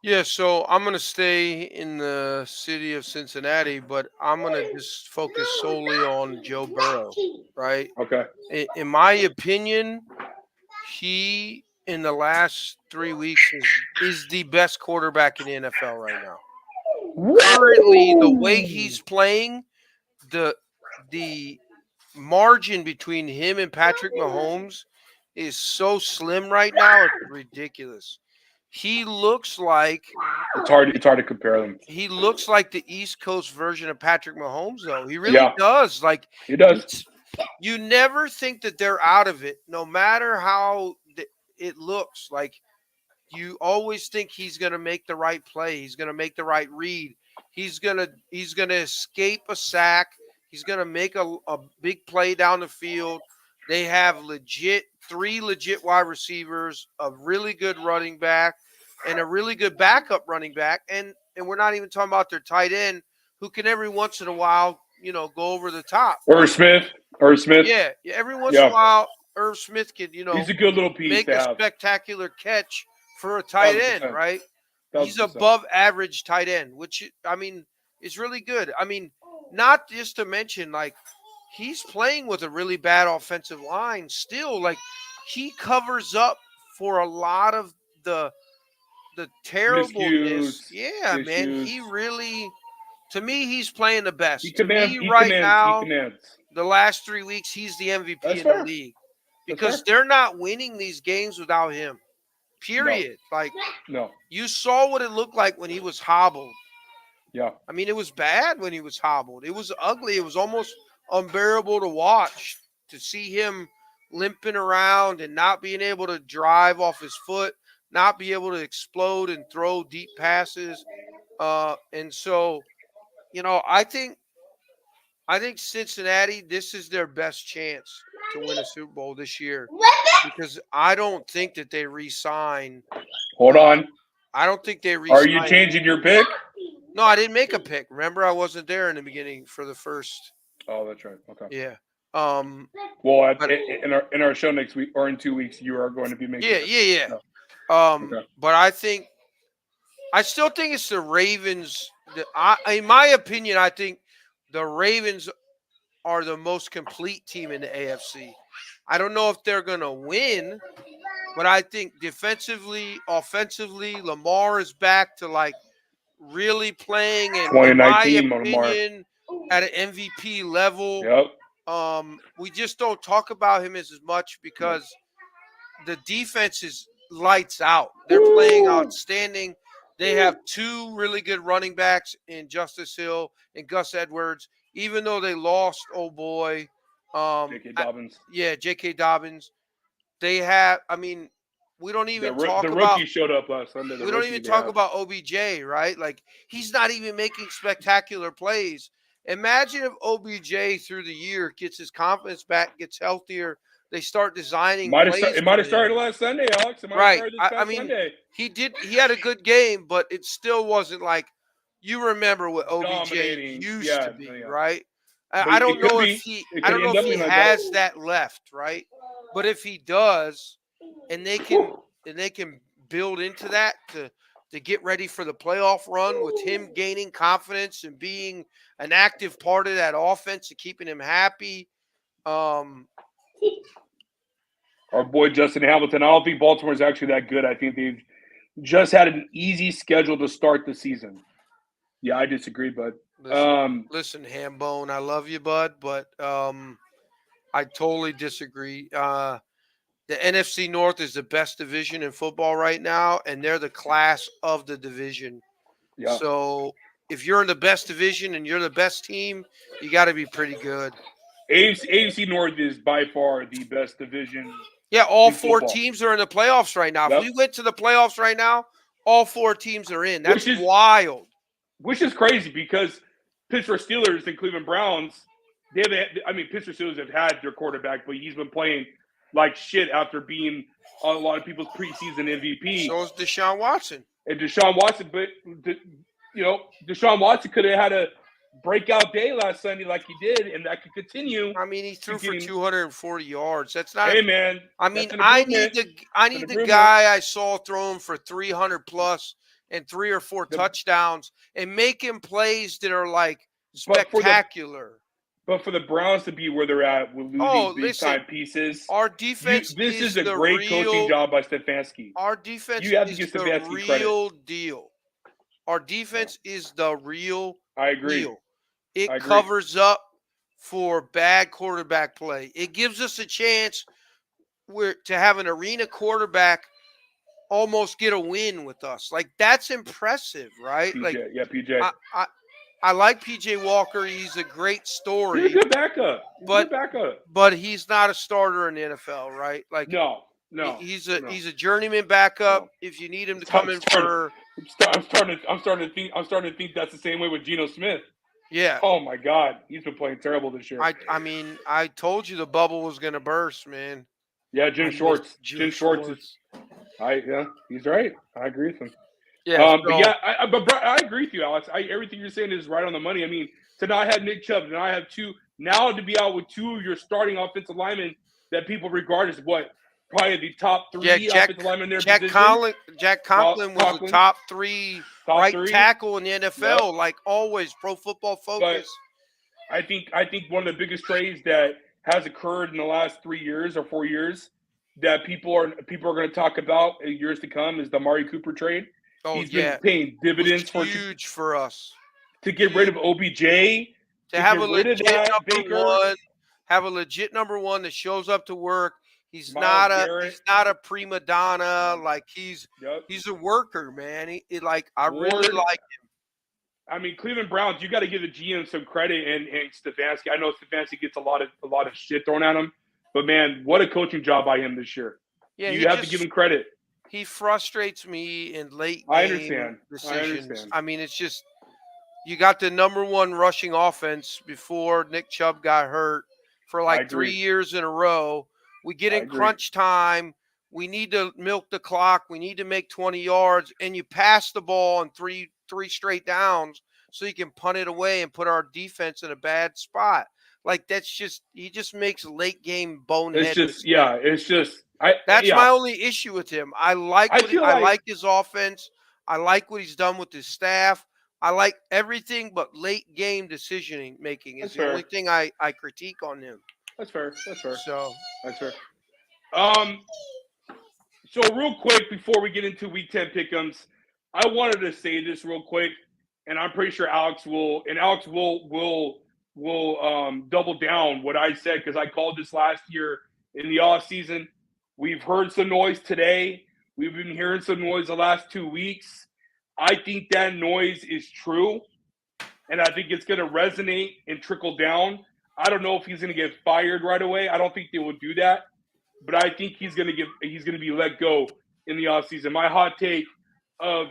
Speaker 4: Yeah, so I'm going to stay in the city of Cincinnati, but I'm going to just focus solely on Joe Burrow, right?
Speaker 3: Okay.
Speaker 4: In my opinion, he, in the last 3 weeks, is the best quarterback in the NFL right now. Currently, the way he's playing, the margin between him and Patrick Mahomes is so slim right now, it's ridiculous. He looks like
Speaker 3: it's hard to compare them.
Speaker 4: He looks like the East Coast version of Patrick Mahomes, though. He really does. Like
Speaker 3: he does.
Speaker 4: You never think that they're out of it, no matter how it looks. Like you always think he's going to make the right play. He's going to make the right read. He's gonna escape a sack. He's going to make a big play down the field. They have 3 legit wide receivers, a really good running back, and a really good backup running back. And we're not even talking about their tight end, who can every once in a while, go over the top.
Speaker 3: Irv Smith.
Speaker 4: Yeah, every once in a while, Irv Smith can,
Speaker 3: he's a good little piece
Speaker 4: make
Speaker 3: to
Speaker 4: a
Speaker 3: have.
Speaker 4: Spectacular catch for a tight
Speaker 3: 100%.
Speaker 4: end, right?
Speaker 3: 100%.
Speaker 4: He's above average tight end, which, is really good. Not just to mention, like, he's playing with a really bad offensive line still. Like, he covers up for a lot of the terribleness. Yeah, man. He really, to me, he's playing the best. The last 3 weeks, he's the MVP in the league. Because they're not winning these games without him. Period.
Speaker 3: No.
Speaker 4: You saw what it looked like when he was hobbled.
Speaker 3: Yeah.
Speaker 4: It was bad when he was hobbled. It was ugly. It was almost unbearable to watch, to see him limping around and not being able to drive off his foot, not be able to explode and throw deep passes. And so, I think Cincinnati, this is their best chance to win a Super Bowl this year, because I don't think that they re-sign.
Speaker 3: Hold on.
Speaker 4: I don't think they re-sign.
Speaker 3: Are you changing your pick?
Speaker 4: No, I didn't make a pick. Remember, I wasn't there in the beginning for the first.
Speaker 3: Oh, that's right. Okay.
Speaker 4: Yeah.
Speaker 3: Well, in our show next week or in 2 weeks, you are going to be making.
Speaker 4: Yeah.
Speaker 3: Okay.
Speaker 4: But I still think it's the Ravens. In my opinion, I think the Ravens are the most complete team in the AFC. I don't know if they're going to win, but I think defensively, offensively, Lamar is back to really playing, and in my opinion, at an MVP level.
Speaker 3: Yep.
Speaker 4: We just don't talk about him as much because the defense is lights out. They're playing outstanding. They have 2 really good running backs in Justice Hill and Gus Edwards, even though they lost,
Speaker 3: J.K. Dobbins.
Speaker 4: J.K. Dobbins. They have, we don't even talk about –
Speaker 3: the rookie showed up last Sunday.
Speaker 4: We don't even talk about OBJ, right? Like, he's not even making spectacular plays. Imagine if OBJ through the year gets his confidence back, gets healthier. They start designing plays.
Speaker 3: It might have started last Sunday, Alex. It might have started this past Sunday.
Speaker 4: He had a good game, but it still wasn't like – you remember what OBJ used to be, right? I don't know if he has that left, right? But if he does, and they can build into that to get ready for the playoff run with him gaining confidence and being an active part of that offense and keeping him happy.
Speaker 3: Our boy Justin Hamilton, I don't think Baltimore is actually that good. I think they've just had an easy schedule to start the season. Yeah, I disagree, bud.
Speaker 4: Listen, Hambone, I love you, bud, but I totally disagree. The NFC North is the best division in football right now, and they're the class of the division. Yeah. So if you're in the best division and you're the best team, you got to be pretty good.
Speaker 3: AFC North is by far the best division.
Speaker 4: Yeah, all 4 teams are in the playoffs right now. Yep. If we went to the playoffs right now, all 4 teams are in. That's wild.
Speaker 3: Which is crazy because Pittsburgh Steelers and Cleveland Browns Pittsburgh Steelers have had their quarterback, but he's been playing like shit after being on a lot of people's preseason MVP.
Speaker 4: So is Deshaun Watson.
Speaker 3: And Deshaun Watson, but Deshaun Watson could have had a breakout day last Sunday like he did, and that could continue.
Speaker 4: I mean, he threw for 240 yards. That's not.
Speaker 3: Hey, man.
Speaker 4: I mean, I need the guy I saw throwing for 300 plus and 3 or 4 touchdowns and making plays that are like spectacular.
Speaker 3: But for the Browns to be where they're at with losing big-time pieces,
Speaker 4: our defense
Speaker 3: this is a great coaching job by Stefanski.
Speaker 4: Our defense
Speaker 3: you have to
Speaker 4: is
Speaker 3: give
Speaker 4: the
Speaker 3: Stefanski
Speaker 4: real
Speaker 3: credit.
Speaker 4: deal. Our defense is the real
Speaker 3: I agree.
Speaker 4: deal. It covers up for bad quarterback play. It gives us a chance to have an arena quarterback almost get a win with us. Like, that's impressive, right?
Speaker 3: PJ, PJ.
Speaker 4: I like PJ Walker. He's a great story.
Speaker 3: He's a good backup.
Speaker 4: But he's not a starter in the NFL, right? Like,
Speaker 3: no.
Speaker 4: He's a journeyman backup. No. If you need him to come in for,
Speaker 3: I'm starting to think that's the same way with Geno Smith.
Speaker 4: Yeah.
Speaker 3: Oh my God, he's been playing terrible this year.
Speaker 4: I mean, I told you the bubble was going to burst, man.
Speaker 3: Yeah, Jim Schwartz. Jim Schwartz is. He's right. I agree with him.
Speaker 4: Yeah,
Speaker 3: but I agree with you, Alex. Everything you're saying is right on the money. I mean, to not have Nick Chubb, to not have now to be out with 2 of your starting offensive linemen that people regard as probably the top 3 offensive linemen in their position.
Speaker 4: Jack Conklin was the top 3 tackle in the NFL, like always, Pro Football Focus.
Speaker 3: But I think one of the biggest trades that has occurred in the last 3 years or 4 years that people are going to talk about in years to come is the Amari Cooper trade. He's been paying dividends
Speaker 4: huge for us
Speaker 3: to get rid of OBJ,
Speaker 4: to have a legit number one that shows up to work. He's not a prima donna. Like he's a worker, man. I really like him.
Speaker 3: I mean, Cleveland Browns, you got to give the GM some credit and Stefanski. I know Stefanski gets a lot of shit thrown at him, but man, what a coaching job by him this year. Yeah, you have to give him credit.
Speaker 4: He frustrates me in late game decisions. I mean, it's just you got the number 1 rushing offense before Nick Chubb got hurt for 3 years in a row. We get in crunch time. We need to milk the clock. We need to make 20 yards, and you pass the ball on three straight downs so you can punt it away and put our defense in a bad spot. Like, he just makes late game bonehead. That's my only issue with him. I like his offense. I like what he's done with his staff. I like everything but late game decision making is the only thing I critique on him.
Speaker 3: That's fair.
Speaker 4: So
Speaker 3: that's fair. So real quick before we get into Week 10 pick'ems, I wanted to say this real quick, and I'm pretty sure Alex will double down what I said because I called this last year in the off season. We've heard some noise today. We've been hearing some noise the last 2 weeks. I think that noise is true, and I think it's going to resonate and trickle down. I don't know if he's going to get fired right away. I don't think they will do that, but I think he's going to be let go in the offseason. My hot take of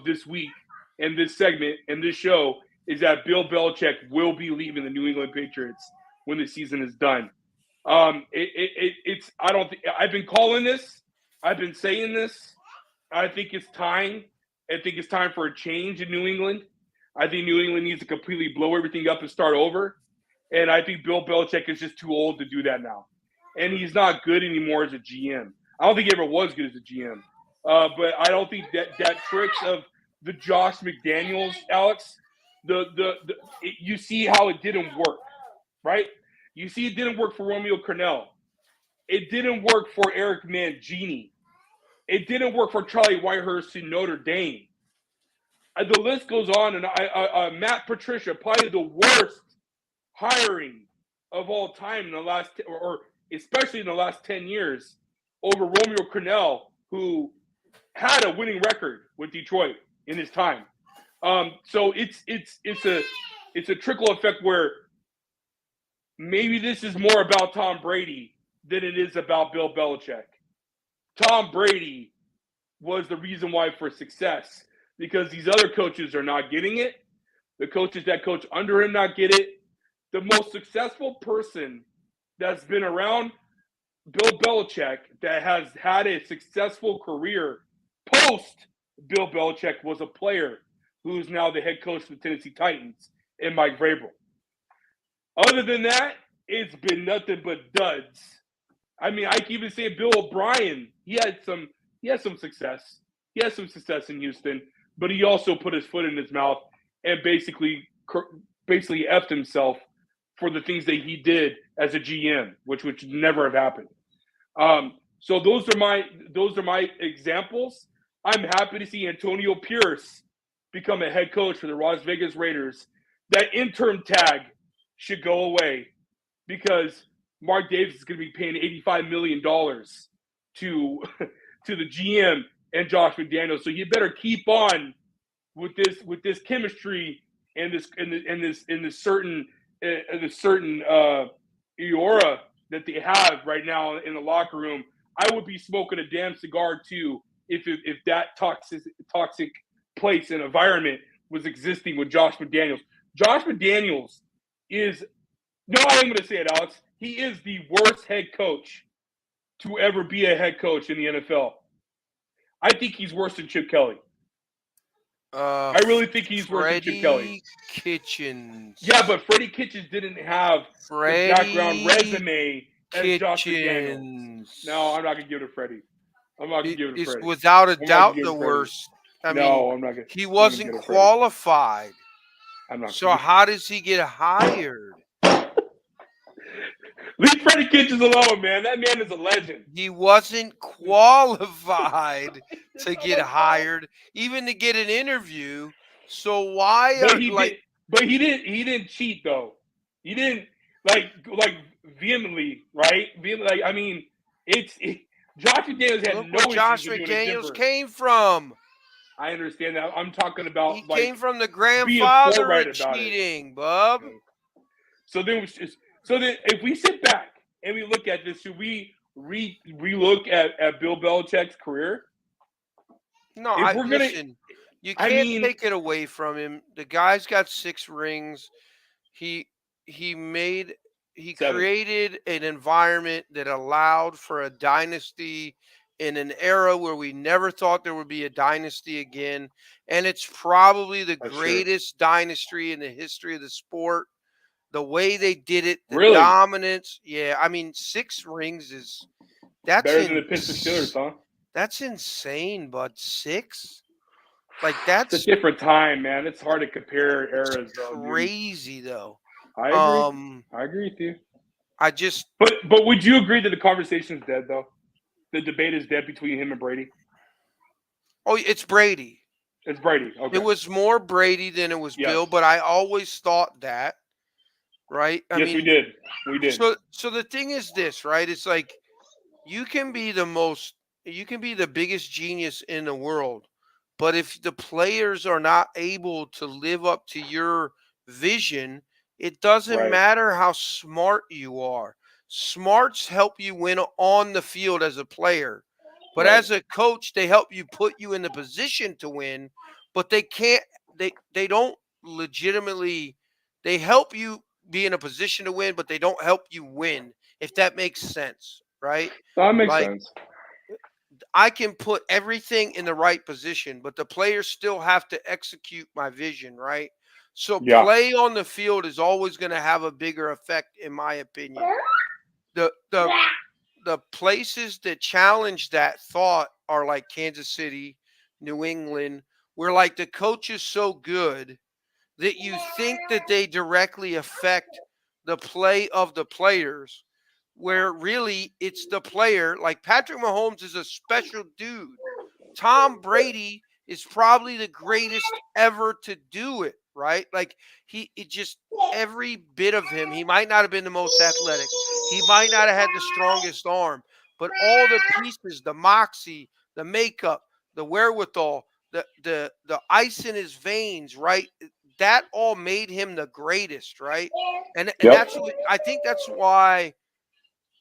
Speaker 3: this week and this segment and this show is that Bill Belichick will be leaving the New England Patriots when the season is done. I've been calling this. I've been saying this. I think it's time. I think it's time for a change in New England. I think New England needs to completely blow everything up and start over. And I think Bill Belichick is just too old to do that now. And he's not good anymore as a GM. I don't think he ever was good as a GM. But I don't think that tricks of the Josh McDaniels, Alex, you see how it didn't work, right? You see it didn't work for Romeo Crennel. It didn't work for Eric Mangini. It didn't work for Charlie Whitehurst in Notre Dame. The list goes on, and Matt Patricia, probably the worst hiring of all time in the last, or especially in the last 10 years, over Romeo Crennel, who had a winning record with Detroit in his time. So it's a trickle effect where maybe this is more about Tom Brady than it is about Bill Belichick. Tom Brady was the reason why for success, because these other coaches are not getting it. The coaches that coach under him not get it. the most successful person that's been around Bill Belichick that has had a successful career post Bill Belichick was a player who's now the head coach of the Tennessee Titans, and Mike Vrabel. Other than that, it's been nothing but duds. I mean, I can even say Bill O'Brien. He had some success. He had some success in Houston, but he also put his foot in his mouth and basically effed himself for the things that he did as a GM, which would never have happened. So those are my examples. I'm happy to see Antonio Pierce become a head coach for the Las Vegas Raiders. That interim tag should go away because Mark Davis is going to be paying $85 million to the GM and Josh McDaniels. So you better keep on with this chemistry and this certain aura that they have right now in the locker room. I would be smoking a damn cigar too if that toxic place and environment was existing with Josh McDaniels. Josh McDaniels is no, I am going to say it, Alex. He is the worst head coach to ever be a head coach in the NFL. I think he's worse than Chip Kelly. I really think he's worse than Chip Kelly.
Speaker 4: Kitchens.
Speaker 3: Yeah, but Freddie Kitchens didn't have the background resume as Josh McDaniels. No, I'm not going to give it to Freddie. I'm not going to give it to Freddie.
Speaker 4: It's without a doubt the worst. I mean,
Speaker 3: I'm not going to.
Speaker 4: He wasn't qualified.
Speaker 3: I'm not.
Speaker 4: So how does he get hired?
Speaker 3: Leave Freddie Kitchens alone, man. That man is a legend.
Speaker 4: He wasn't qualified to get hired, even to get an interview. So why?
Speaker 3: But he didn't cheat though. He didn't like vehemently, right? Like I mean, Josh McDaniels had no.
Speaker 4: Josh McDaniels came from.
Speaker 3: I understand that. I'm talking about.
Speaker 4: He came from the grandfather of cheating, bub.
Speaker 3: So then if we sit back and we look at this, should we re-look at Bill Belichick's career?
Speaker 4: No, listen. You can't take it away from him. The guy's got 6 rings. He created an environment that allowed for a dynasty in an era where we never thought there would be a dynasty again. And it's probably the greatest dynasty in the history of the sport. The way they did it, the dominance. Yeah, I mean, 6 rings that's
Speaker 3: better than the Pittsburgh Steelers, huh?
Speaker 4: That's insane, bud. 6? Like that's
Speaker 3: a different time, man. It's hard to compare eras.
Speaker 4: Crazy though.
Speaker 3: I agree. I agree with you.
Speaker 4: But
Speaker 3: would you agree that the conversation is dead though? The debate is dead between him and Brady?
Speaker 4: Oh, it's Brady.
Speaker 3: It's Brady. Okay.
Speaker 4: It was more Brady than it was Bill, but I always thought that. Right? I mean,
Speaker 3: we did. We did.
Speaker 4: So the thing is this, right? It's like you can be the biggest genius in the world, but if the players are not able to live up to your vision, it doesn't matter how smart you are. Smarts help you win on the field as a player, but as a coach, they help you put you in the position to win, but they can't. They don't legitimately. They help you be in a position to win, but they don't help you win, if that makes sense, right?
Speaker 3: That makes sense.
Speaker 4: I can put everything in the right position, but the players still have to execute my vision, right? So play on the field is always going to have a bigger effect, in my opinion. The places that challenge that thought are like Kansas City, New England, where like the coach is so good that you think that they directly affect the play of the players, where really it's the player. Like Patrick Mahomes is a special dude. Tom Brady is probably the greatest ever to do it, right? Like every bit of him, he might not have been the most athletic. He might not have had the strongest arm, but all the pieces, the moxie, the makeup, the wherewithal, the ice in his veins, right? That all made him the greatest, right? And I think that's why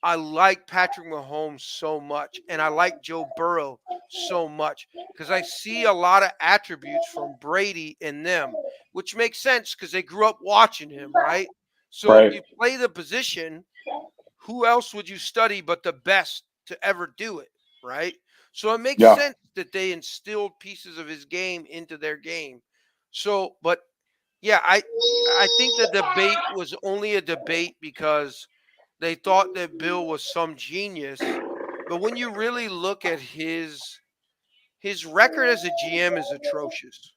Speaker 4: I like Patrick Mahomes so much, and I like Joe Burrow so much, because I see a lot of attributes from Brady in them, which makes sense because they grew up watching him, right? So if you play the position, who else would you study but the best to ever do it, right? So it makes sense that they instilled pieces of his game into their game. So, but yeah, I think the debate was only a debate because they thought that Bill was some genius. But when you really look at his record as a GM is atrocious.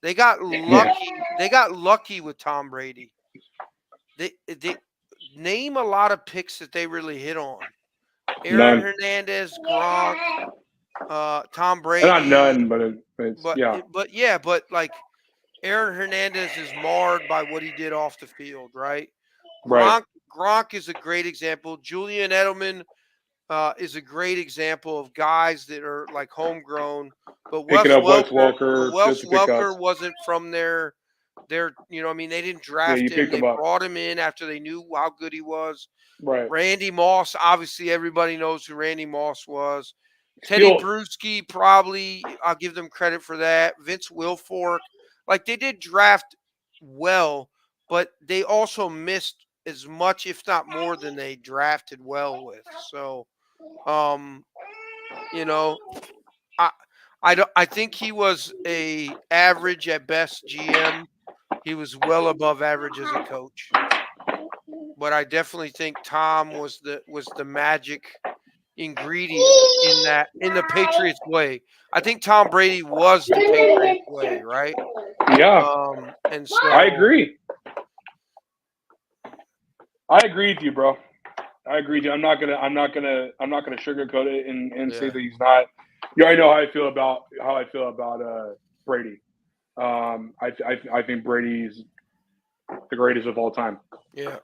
Speaker 4: They got lucky. They got lucky with Tom Brady. They name a lot of picks that they really hit on. Aaron Hernandez, Gronk, Tom Brady.
Speaker 3: Not none, but
Speaker 4: like Aaron Hernandez is marred by what he did off the field, right?
Speaker 3: Right.
Speaker 4: Gronk is a great example. Julian Edelman is a great example of guys that are like homegrown. But Wes Welker wasn't from their they didn't draft him. They brought him in after they knew how good he was.
Speaker 3: Right.
Speaker 4: Randy Moss, obviously everybody knows who Randy Moss was. Teddy Bruschi, probably, I'll give them credit for that. Vince Wilfork. Like, they did draft well, but they also missed as much, if not more, than they drafted well with. So, I think he was a average at best GM. He was well above average as a coach. But I definitely think Tom was the magic ingredient in the Patriots way. I think Tom Brady was the Patriots way, right?
Speaker 3: Yeah.
Speaker 4: And so
Speaker 3: I agree. I agree with you, bro. I agree with you. I'm not gonna sugarcoat it and say that he's not. You already know how I feel about Brady. I think Brady's the greatest of all time.
Speaker 4: Yeah.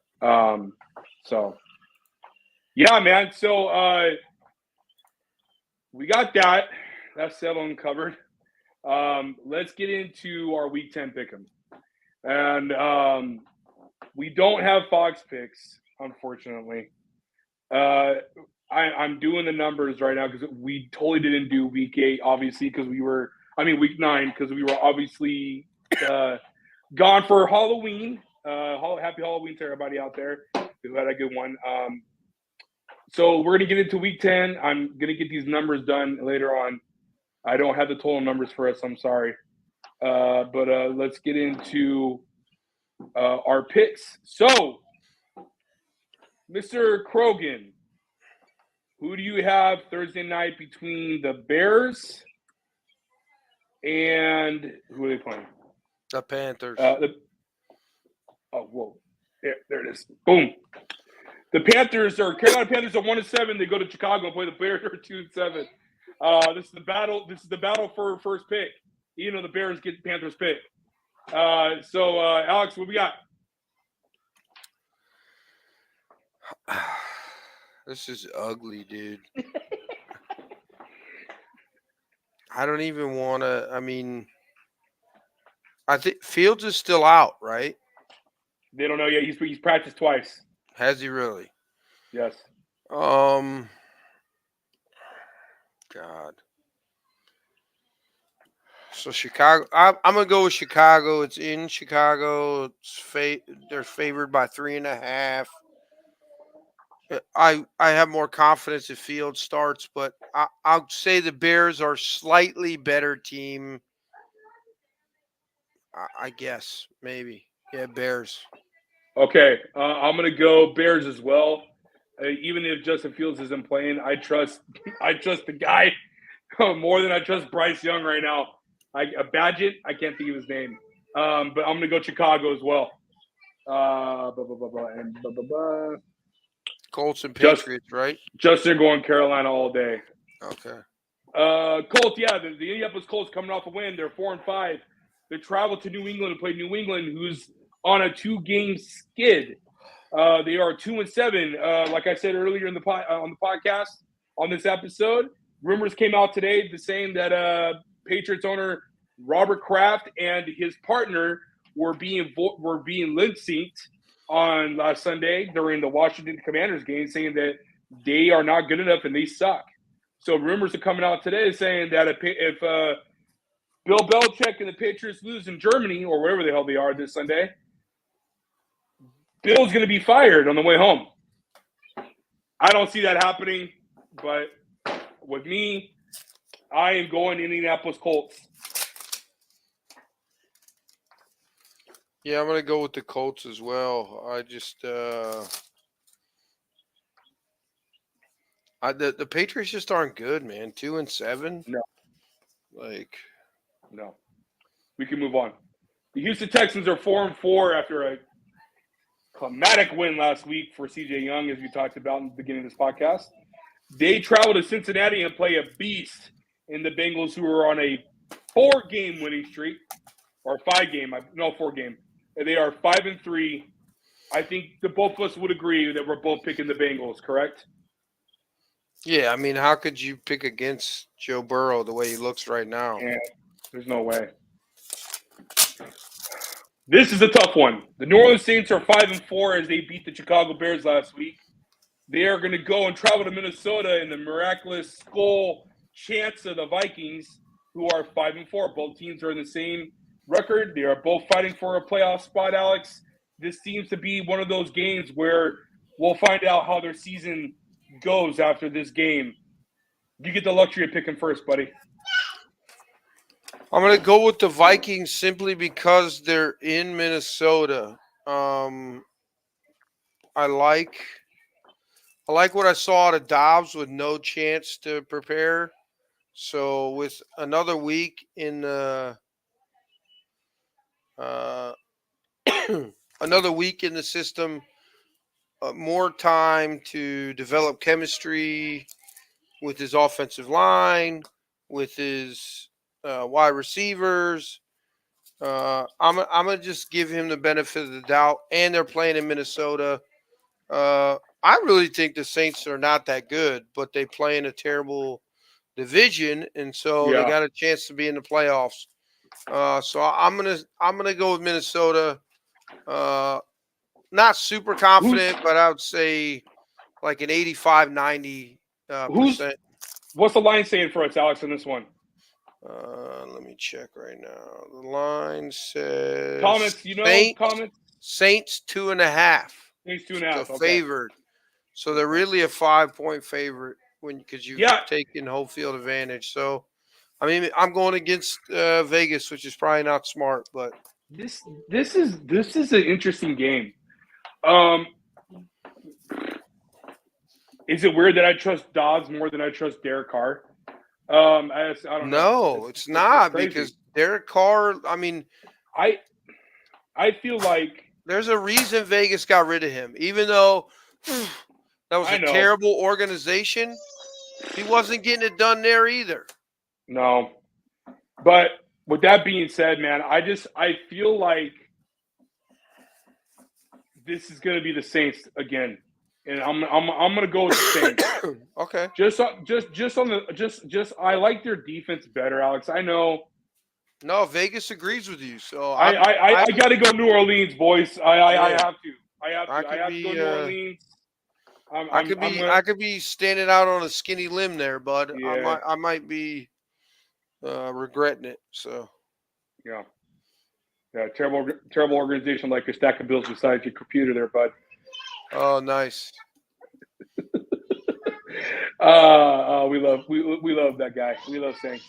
Speaker 3: So yeah, man. So we got that. That's settled and covered. Let's get into our Week 10 pick'em. And we don't have Fox picks, unfortunately. I'm doing the numbers right now because we totally didn't do Week 8, obviously, Week 9, because we were obviously gone for Halloween. Happy Halloween to everybody out there who had a good one. So we're going to get into Week 10. I'm going to get these numbers done later on. I don't have the total numbers for us. I'm sorry. But let's get into our picks. So, Mr. Krogan, who do you have Thursday night between the Bears and who are they playing?
Speaker 4: The Panthers.
Speaker 3: Whoa. There it is. Boom. The Carolina Panthers are 1-7. They go to Chicago and play the Bears are 2-7. This is the battle for first pick. Even though the Bears get the Panthers pick. So Alex, what we got?
Speaker 4: This is ugly, dude. I don't even want to. I think Fields is still out, right?
Speaker 3: They don't know yet. He's practiced twice.
Speaker 4: Has he really?
Speaker 3: Yes.
Speaker 4: God. So Chicago. I'm gonna go with Chicago. It's in Chicago. They're favored by 3.5. I have more confidence if Fields starts, but I'll say the Bears are slightly better team. I guess maybe. Yeah, Bears.
Speaker 3: Okay, I'm gonna go Bears as well. Even if Justin Fields isn't playing, I trust the guy more than I trust Bryce Young right now. Badgett, I can't think of his name, but I'm gonna go Chicago as well.
Speaker 4: Colts and Patriots, right?
Speaker 3: Justin going Carolina all day.
Speaker 4: Okay.
Speaker 3: Colts, yeah, the Indianapolis Colts coming off a win. They're 4-5. They travel to New England and play New England, who's on a 2-game skid. They are 2-7. Like I said earlier on the podcast on this episode, rumors came out today saying that Patriots owner Robert Kraft and his partner were being lip-synced on last Sunday during the Washington Commanders game, saying that they are not good enough and they suck. So rumors are coming out today saying that if Bill Belichick and the Patriots lose in Germany or wherever the hell they are this Sunday, Bill's going to be fired on the way home. I don't see that happening, but with me, I am going Indianapolis Colts.
Speaker 4: Yeah, I'm gonna go with the Colts as well. I just the Patriots just aren't good, man. 2-7.
Speaker 3: No.
Speaker 4: No.
Speaker 3: We can move on. The Houston Texans are 4-4 after a climatic win last week for CJ Young, as we talked about in the beginning of this podcast. They travel to Cincinnati and play a beast in the Bengals, who are on a 4-game winning streak, or 4-game. They are 5-3. I think the both of us would agree that we're both picking the Bengals, correct?
Speaker 4: Yeah, I mean, how could you pick against Joe Burrow the way he looks right now?
Speaker 3: Yeah, there's no way. This is a tough one. The New Orleans Saints are 5-4 as they beat the Chicago Bears last week. They are going to go and travel to Minnesota in the miraculous skull chance of the Vikings, who are 5-4. Both teams are in the same record. They are both fighting for a playoff spot, Alex. This seems to be one of those games where we'll find out how their season goes after this game. You get the luxury of picking first, buddy.
Speaker 4: I'm going to go with the Vikings simply because they're in Minnesota. I like what I saw out of Dobbs with no chance to prepare. So with another week in the system, more time to develop chemistry with his offensive line, with his wide receivers. I'm gonna just give him the benefit of the doubt, and they're playing in Minnesota. I really think the Saints are not that good, but they play in a terrible division, and so they got a chance to be in the playoffs. So I'm gonna go with Minnesota. Not super confident, but I would say like an 85-90%.
Speaker 3: What's the line saying for us, Alex, in this one?
Speaker 4: Let me check right now. The line says
Speaker 3: comments.
Speaker 4: Saints 2.5.
Speaker 3: Saints 2.5.
Speaker 4: So favored. So they're really a 5-point favorite because you've taken home field advantage. So, I mean, I'm going against Vegas, which is probably not smart, but
Speaker 3: this is an interesting game. Is it weird that I trust Dobbs more than I trust Derek Carr? I don't know.
Speaker 4: No, it's not because Derek Carr. I mean,
Speaker 3: I feel like
Speaker 4: there's a reason Vegas got rid of him, even though that was a terrible organization. He wasn't getting it done there either.
Speaker 3: No, but with that being said, man, I feel like this is going to be the Saints again, and I'm going to go with the Saints.
Speaker 4: Okay.
Speaker 3: I like their defense better, Alex. I know.
Speaker 4: No, Vegas agrees with you. So
Speaker 3: I got to go New Orleans, boys. I have to. I have to go New Orleans.
Speaker 4: I could be standing out on a skinny limb there, bud.
Speaker 3: Yeah.
Speaker 4: I might be regretting it. So.
Speaker 3: Yeah. Yeah, terrible organization like a stack of bills beside your computer there, bud.
Speaker 4: Oh, nice.
Speaker 3: We love that guy. We love Saints.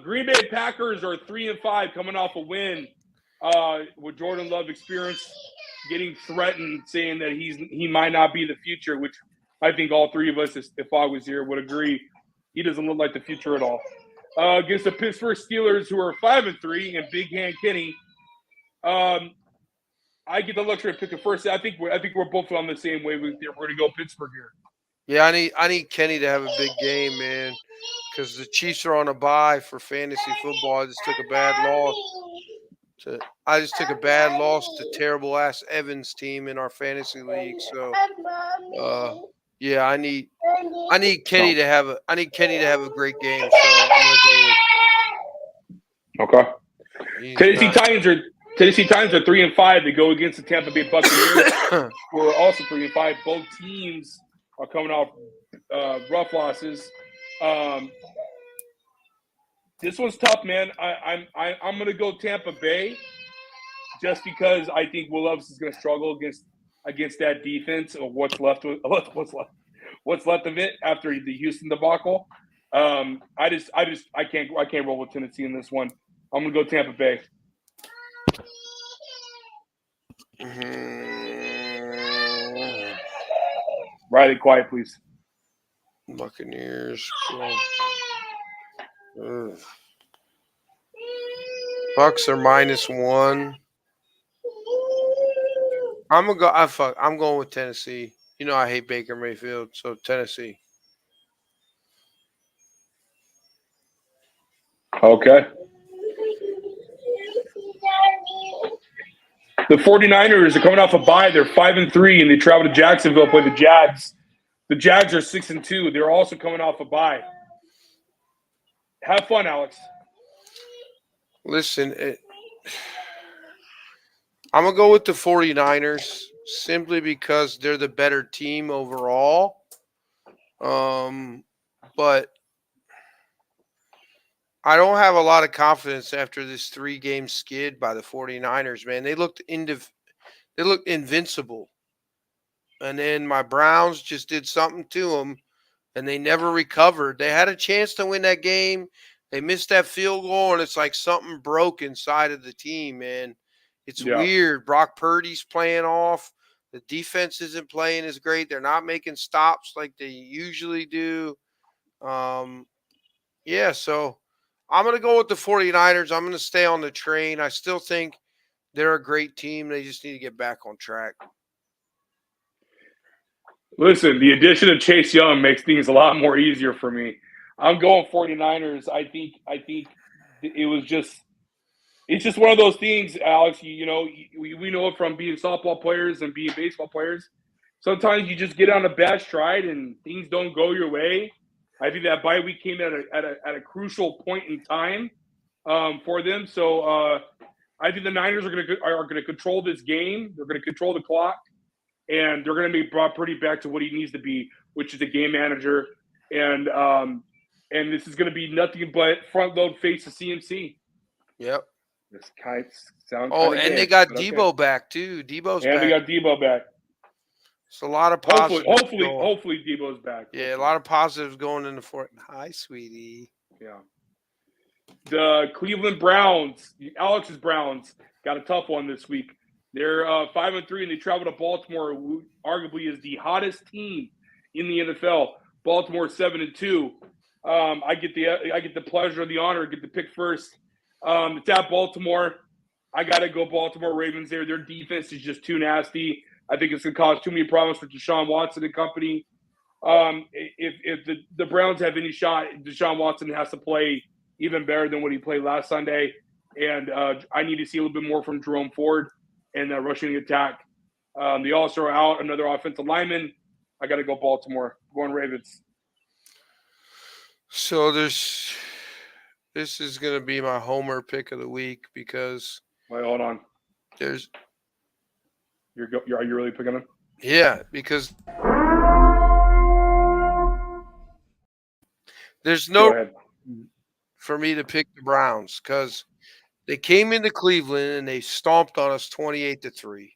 Speaker 3: Green Bay Packers are 3-5, coming off a win with Jordan Love experience, getting threatened, saying that he might not be the future, which I think all three of us, if I was here, would agree. He doesn't look like the future at all. Against the Pittsburgh Steelers, who are 5-3, and Big Hand Kenny. I get the luxury of picking first. I think we're both on the same way. We're going to go Pittsburgh here.
Speaker 4: Yeah, I need Kenny to have a big game, man, because the Chiefs are on a bye for fantasy football. I just took a bad loss to terrible ass Evans team in our fantasy league. So, yeah, I need Kenny to have a great game. So I'm gonna go.
Speaker 3: Okay. Tennessee Titans are 3-5. They go against the Tampa Bay Buccaneers, who are also 3-5. Both teams are coming off rough losses. This one's tough, man. I'm going to go Tampa Bay, just because I think Will Levis is going to struggle against that defense or what's left of it after the Houston debacle. I can't roll with Tennessee in this one. I'm going to go Tampa Bay. Riley, quiet, please.
Speaker 4: Buccaneers. Bucks are -1. I'm gonna go. I'm going with Tennessee. You know I hate Baker Mayfield, so Tennessee.
Speaker 3: Okay. The 49ers are coming off a bye. They're 5-3, and they travel to Jacksonville to play the Jags. The Jags are 6-2. They're also coming off a bye. Have fun, Alex.
Speaker 4: Listen, I'm going to go with the 49ers simply because they're the better team overall. But I don't have a lot of confidence after this 3-game skid by the 49ers, man. They looked invincible. And then my Browns just did something to them, and they never recovered. They had a chance to win that game. They missed that field goal, and it's like something broke inside of the team, man. It's weird. Brock Purdy's playing off. The defense isn't playing as great. They're not making stops like they usually do. So I'm going to go with the 49ers. I'm going to stay on the train. I still think they're a great team. They just need to get back on track.
Speaker 3: Listen, the addition of Chase Young makes things a lot more easier for me. I'm going 49ers. I think it's just one of those things, Alex. We know it from being softball players and being baseball players. Sometimes you just get on a bad stride and things don't go your way. I think that bye week came at a crucial point in time for them. So I think the Niners are going to control this game. They're going to control the clock. And they're going to be brought Purdy back to what he needs to be, which is a game manager. And this is going to be nothing but front load face to CMC.
Speaker 4: Yep.
Speaker 3: This kind sounds.
Speaker 4: And they got Debo back too. Debo's back.
Speaker 3: And they got Debo back.
Speaker 4: It's a lot of positives.
Speaker 3: Hopefully Debo's back.
Speaker 4: Yeah, a lot of positives going into Fort. Hi, sweetie.
Speaker 3: Yeah. The Cleveland Browns, Alex's Browns, got a tough one this week. They're 5-3, and they travel to Baltimore, who arguably is the hottest team in the NFL. Baltimore 7-2. I get the pleasure and the honor to get the pick first. It's at Baltimore. I got to go Baltimore Ravens there. Their defense is just too nasty. I think it's going to cause too many problems for Deshaun Watson and company. If the Browns have any shot, Deshaun Watson has to play even better than what he played last Sunday. And I need to see a little bit more from Jerome Ford and rushing attack. They also are out another offensive lineman. I got to go Baltimore. Going Ravens.
Speaker 4: So this is going to be my homer pick of the week because.
Speaker 3: Wait, hold on. Are you really picking him?
Speaker 4: Yeah, because there's no for me to pick the Browns because they came into Cleveland and they stomped on us 28-3.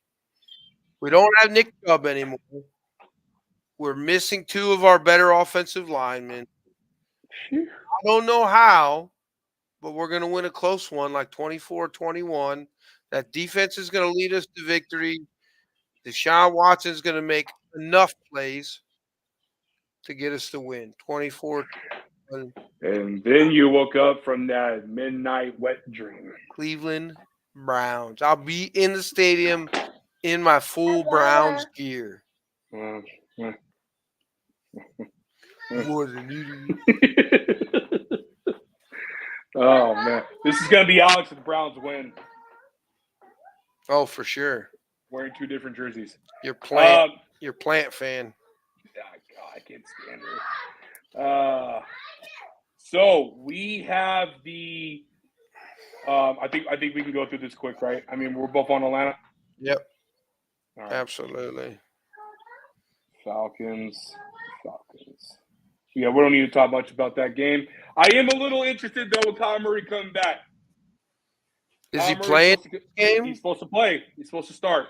Speaker 4: We don't have Nick Chubb anymore. We're missing 2 of our better offensive linemen. I don't know how, but we're going to win a close one, like 24-21. That defense is going to lead us to victory. Deshaun Watson is going to make enough plays to get us to win. 24.
Speaker 3: And then you woke up from that midnight wet dream.
Speaker 4: Cleveland Browns. I'll be in the stadium in my full Browns gear. What an idiot.
Speaker 3: Oh, man. This is going to be Alex and the Browns win.
Speaker 4: Oh, for sure.
Speaker 3: Wearing 2 different jerseys.
Speaker 4: You're Plant fan.
Speaker 3: God, I can't stand her. So we have the I think we can go through this quick, right? I mean, we're both on Atlanta.
Speaker 4: Yep.
Speaker 3: All right.
Speaker 4: Absolutely.
Speaker 3: Falcons. Yeah, we don't need to talk much about that game. I am a little interested though with Kyler Murray coming back.
Speaker 4: Is he
Speaker 3: Murray's
Speaker 4: playing
Speaker 3: supposed to,
Speaker 4: game?
Speaker 3: he's supposed to play. He's supposed to start.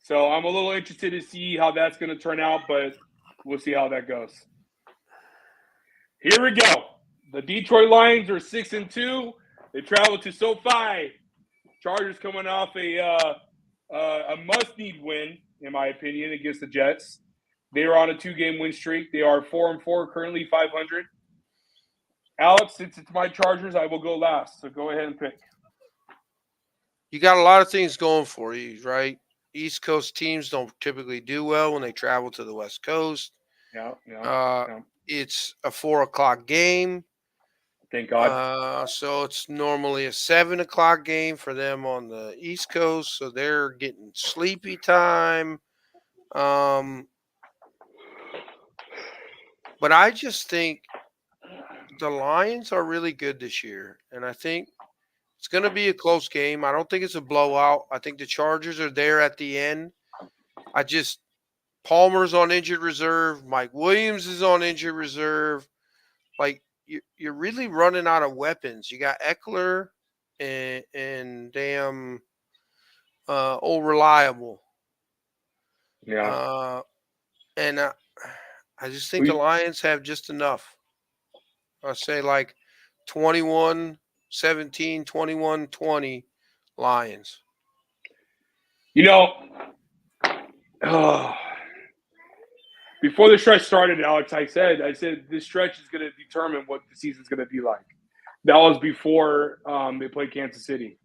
Speaker 3: So I'm a little interested to see how that's going to turn out, but we'll see how that goes. Here we go. The Detroit Lions are 6-2. They travel to SoFi. Chargers coming off a must-need win, in my opinion, against the Jets. They are on a 2-game win streak. They are 4-4, currently 500. Alex, since it's my Chargers, I will go last. So go ahead and pick.
Speaker 4: You got a lot of things going for you, right? East Coast teams don't typically do well when they travel to the West Coast.
Speaker 3: Yeah.
Speaker 4: It's a 4:00 game.
Speaker 3: Thank God.
Speaker 4: So it's normally a 7:00 game for them on the East Coast. So they're getting sleepy time. But I just think the Lions are really good this year. And I think it's going to be a close game. I don't think it's a blowout. I think the Chargers are there at the end. Palmer's on injured reserve. Mike Williams is on injured reserve. Like, you're really running out of weapons. You got Eckler and damn old reliable.
Speaker 3: Yeah.
Speaker 4: And I just think the Lions have just enough. I say like 21-17, 21-20 Lions.
Speaker 3: Before the stretch started, Alex, I said this stretch is going to determine what the season's going to be like. That was before they played Kansas City.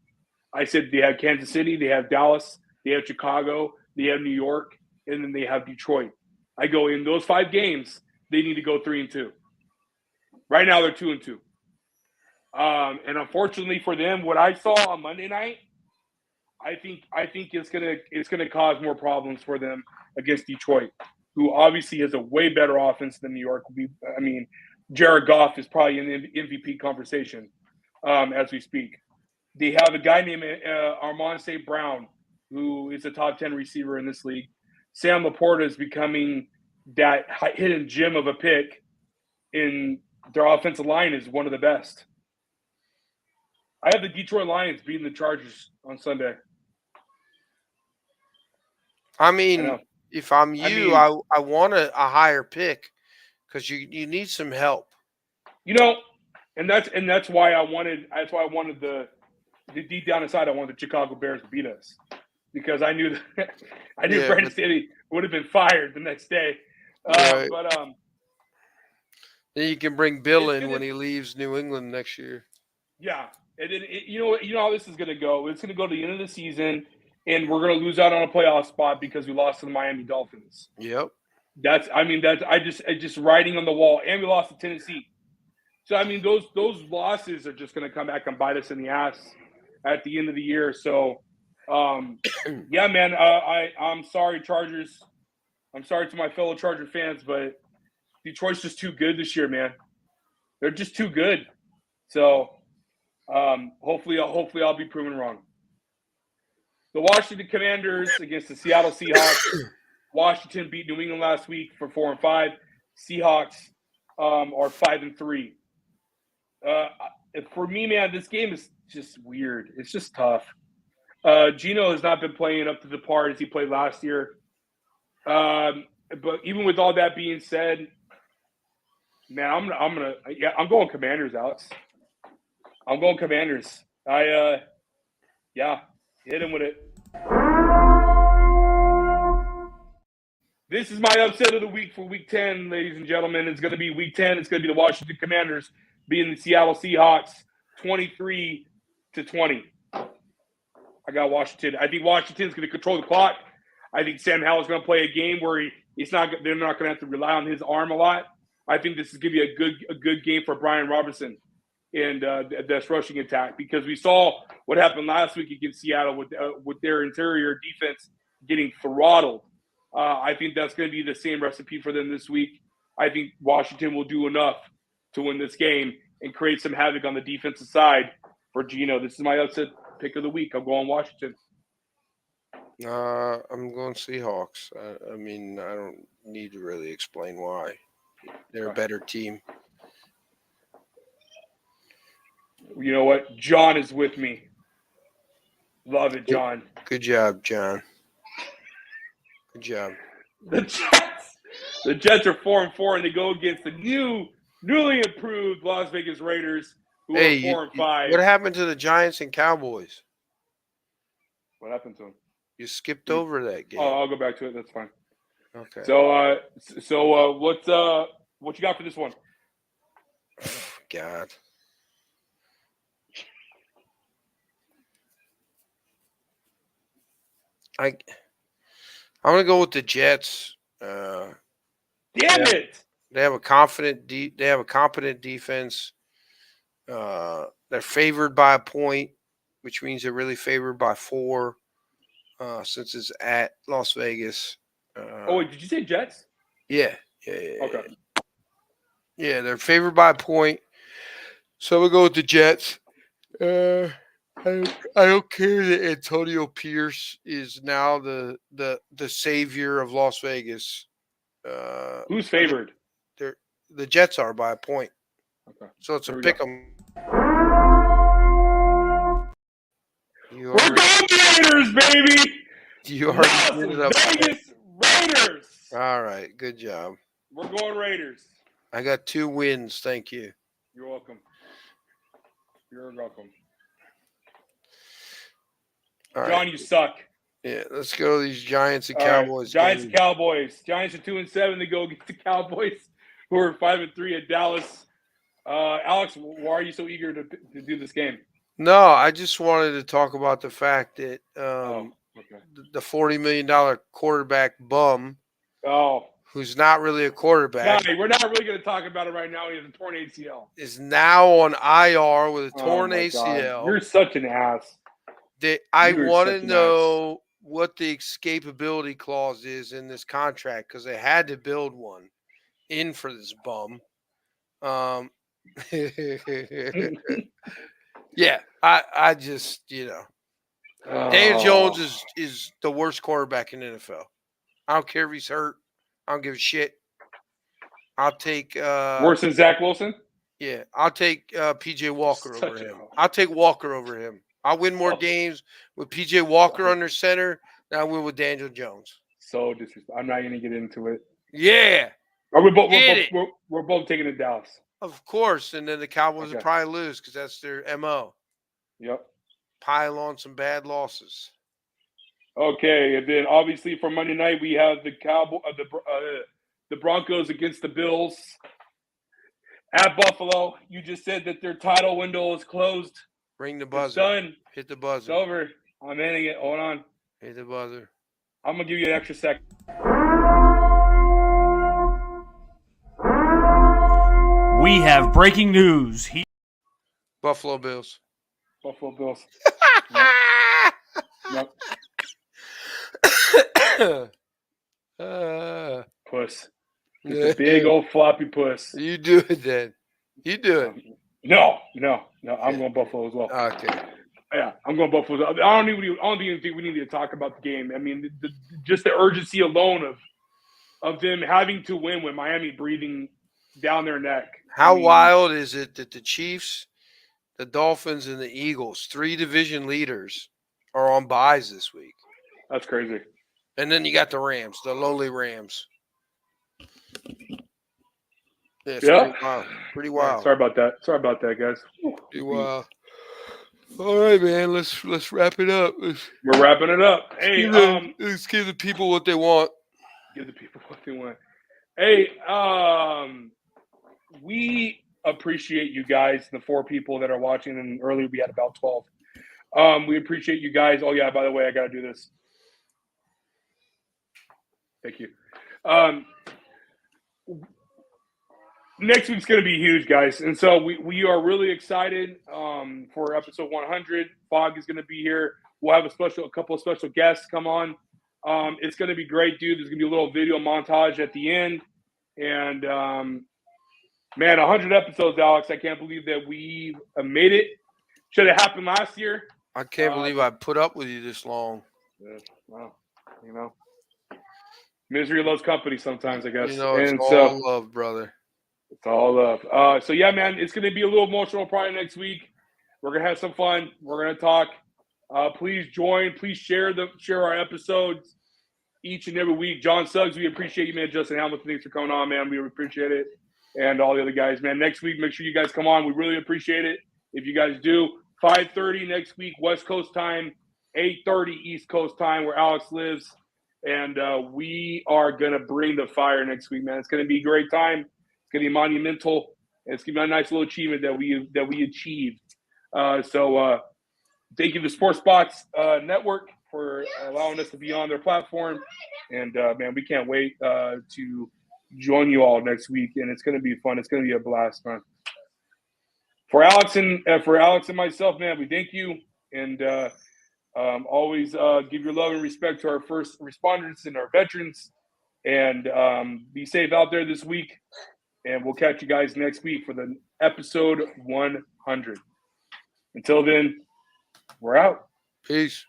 Speaker 3: I said they have Kansas City, they have Dallas, they have Chicago, they have New York, and then they have Detroit. I go, in those 5 games, they need to go 3-2. Right now, they're 2-2. And unfortunately for them, what I saw on Monday night, I think it's gonna cause more problems for them against Detroit, who obviously has a way better offense than New York. Jared Goff is probably in the MVP conversation as we speak. They have a guy named Armand St. Brown, who is a top 10 receiver in this league. Sam Laporta is becoming that hidden gem of a pick, in their offensive line is one of the best. I have the Detroit Lions beating the Chargers on Sunday.
Speaker 4: I mean, if I'm you, I want a higher pick because you need some help.
Speaker 3: And that's why I wanted the deep down inside, I wanted the Chicago Bears to beat us, because I knew Brandon Staley would have been fired the next day.
Speaker 4: Right. But then you can bring Bill in when he leaves New England next year.
Speaker 3: Yeah, and you know how this is going to go. It's going to go to the end of the season, and we're going to lose out on a playoff spot because we lost to the Miami Dolphins.
Speaker 4: Yep.
Speaker 3: That's just writing on the wall, and we lost to Tennessee. So those losses are just going to come back and bite us in the ass at the end of the year. So, yeah, man, I'm sorry, Chargers. I'm sorry to my fellow Charger fans, but Detroit's just too good this year, man. They're just too good. So, hopefully I'll be proven wrong. The Washington Commanders against the Seattle Seahawks. Washington beat New England last week for 4-5. Seahawks are 5-3. For me, man, this game is just weird. It's just tough. Geno has not been playing up to the par as he played last year. But even with all that being said, man, I'm going Commanders, Alex. I'm going Commanders. Hit him with it. This is my upset of the week for Week 10, ladies and gentlemen. It's going to be Week 10. It's going to be the Washington Commanders beating the Seattle Seahawks 23-20. I got Washington. I think Washington's going to control the clock. I think Sam Howell's going to play a game where they're not going to have to rely on his arm a lot. I think this is going to be a good game for Brian Robinson and this rushing attack, because we saw what happened last week against Seattle with their interior defense getting throttled. I think that's going to be the same recipe for them this week. I think Washington will do enough to win this game and create some havoc on the defensive side for Geno. This is my upset pick of the week. I'm going Washington.
Speaker 4: I'm going Seahawks. I don't need to really explain why. They're a better team.
Speaker 3: You know what? John is with me. Love it, John.
Speaker 4: Good job, John. Good job.
Speaker 3: The Jets are 4-4, and they go against the newly improved Las Vegas Raiders, who are 4-5.
Speaker 4: What happened to the Giants and Cowboys?
Speaker 3: What happened to them?
Speaker 4: You skipped over that game.
Speaker 3: Oh, I'll go back to it. That's fine.
Speaker 4: Okay.
Speaker 3: So what you got for this one?
Speaker 4: God. I'm gonna go with the Jets.
Speaker 3: Damn it!
Speaker 4: They have a competent defense. They're favored by a point, which means they're really favored by 4, since it's at Las Vegas.
Speaker 3: Wait, did you say Jets?
Speaker 4: Yeah.
Speaker 3: Okay.
Speaker 4: Yeah, they're favored by a point. So we'll go with the Jets. I don't care that Antonio Pierce is now the savior of Las Vegas.
Speaker 3: Who's favored?
Speaker 4: The Jets are by a point.
Speaker 3: Okay.
Speaker 4: So it's a pick 'em.
Speaker 3: We're going Raiders, baby!
Speaker 4: You already did it up.
Speaker 3: Vegas Raiders!
Speaker 4: All right, good job.
Speaker 3: We're going Raiders.
Speaker 4: I got 2 wins. Thank you.
Speaker 3: You're welcome. You're welcome.
Speaker 4: All
Speaker 3: John,
Speaker 4: right.
Speaker 3: you suck.
Speaker 4: Yeah, let's go to these Giants and
Speaker 3: All
Speaker 4: Cowboys.
Speaker 3: right. Giants
Speaker 4: games.
Speaker 3: and Cowboys. Giants are 2-7. They go against the Cowboys, who are 5-3 at Dallas. Alex, why are you so eager to do this game?
Speaker 4: No, I just wanted to talk about the fact that
Speaker 3: Okay.
Speaker 4: the $40 million quarterback bum, who's not really a quarterback,
Speaker 3: we're not really going to talk about it right now. He has a torn ACL.
Speaker 4: is now on IR with a torn
Speaker 3: my
Speaker 4: ACL.
Speaker 3: God. You're such an ass.
Speaker 4: I want to know what the escapability clause is in this contract because they had to build one in for this bum. Yeah, I just, Daniel Jones is the worst quarterback in the NFL. I don't care if he's hurt. I don't give a shit. I'll take
Speaker 3: worse than Zach Wilson?
Speaker 4: Yeah, I'll take PJ Walker over him. I'll take Walker over him. I'll win more games with PJ Walker under center than I will with Daniel Jones.
Speaker 3: So disrespectful. I'm not going to get into it.
Speaker 4: Yeah.
Speaker 3: We're both taking it Dallas.
Speaker 4: Of course. And then the Cowboys will probably lose because that's their MO.
Speaker 3: Yep.
Speaker 4: Pile on some bad losses.
Speaker 3: Okay. And then obviously for Monday night, we have the Broncos against the Bills at Buffalo. You just said that their title window is closed.
Speaker 4: Ring the buzzer.
Speaker 3: It's done.
Speaker 4: Hit the buzzer.
Speaker 3: It's over. I'm ending it. Hold on.
Speaker 4: Hit the buzzer.
Speaker 3: I'm going to give you an extra second.
Speaker 1: We have breaking news.
Speaker 4: Buffalo Bills.
Speaker 3: Buffalo Bills. Yep. Puss. It's a big old floppy puss.
Speaker 4: You do it then. You do it.
Speaker 3: No. I'm going Buffalo as well.
Speaker 4: Okay.
Speaker 3: Yeah, I'm going Buffalo. I don't even think we need to talk about the game. I mean, just the urgency alone of them having to win with Miami breathing down their neck.
Speaker 4: How wild is it that the Chiefs, the Dolphins, and the Eagles, 3 division leaders, are on buys this week?
Speaker 3: That's crazy.
Speaker 4: And then you got the Rams, the lowly Rams. Yeah, it's pretty wild.
Speaker 3: Sorry about that, guys.
Speaker 4: Pretty wild. All right, man. Let's wrap it up.
Speaker 3: We're wrapping it up. Hey,
Speaker 4: let's give the people what they want.
Speaker 3: Give the people what they want. Hey, we appreciate you guys, the 4 people that are watching, and earlier we had about 12. We appreciate you guys. Oh yeah, by the way, I got to do this. Thank you. Next week's going to be huge, guys. And so we are really excited for episode 100. Fog is going to be here. We'll have a couple of special guests come on. It's going to be great, dude. There's going to be a little video montage at the end. And, man, 100 episodes, Alex. I can't believe that we made it. Should have happened last year.
Speaker 4: I can't believe I put up with you this long.
Speaker 3: Yeah, well, misery loves company sometimes, I guess.
Speaker 4: It's all love, brother.
Speaker 3: It's all love. So, yeah, man, it's going to be a little emotional probably next week. We're going to have some fun. We're going to talk. Please join. Please share our episodes each and every week. John Suggs, we appreciate you, man. Justin Hamilton, thanks for coming on, man. We appreciate it. And all the other guys, man. Next week, make sure you guys come on. We really appreciate it. If you guys do, 5:30 next week, West Coast time, 8:30 East Coast time, where Alex lives. And we are going to bring the fire next week, man. It's going to be a great time. It's going to be monumental. And it's going to be a nice little achievement that we achieved. So thank you to Sports Box Network for allowing us to be on their platform. And, man, we can't wait to join you all next week. And it's going to be fun. It's going to be a blast, man. For Alex and myself, man, we thank you. And always give your love and respect to our first responders and our veterans. And be safe out there this week. And we'll catch you guys next week for the episode 100. Until then, we're out.
Speaker 4: Peace.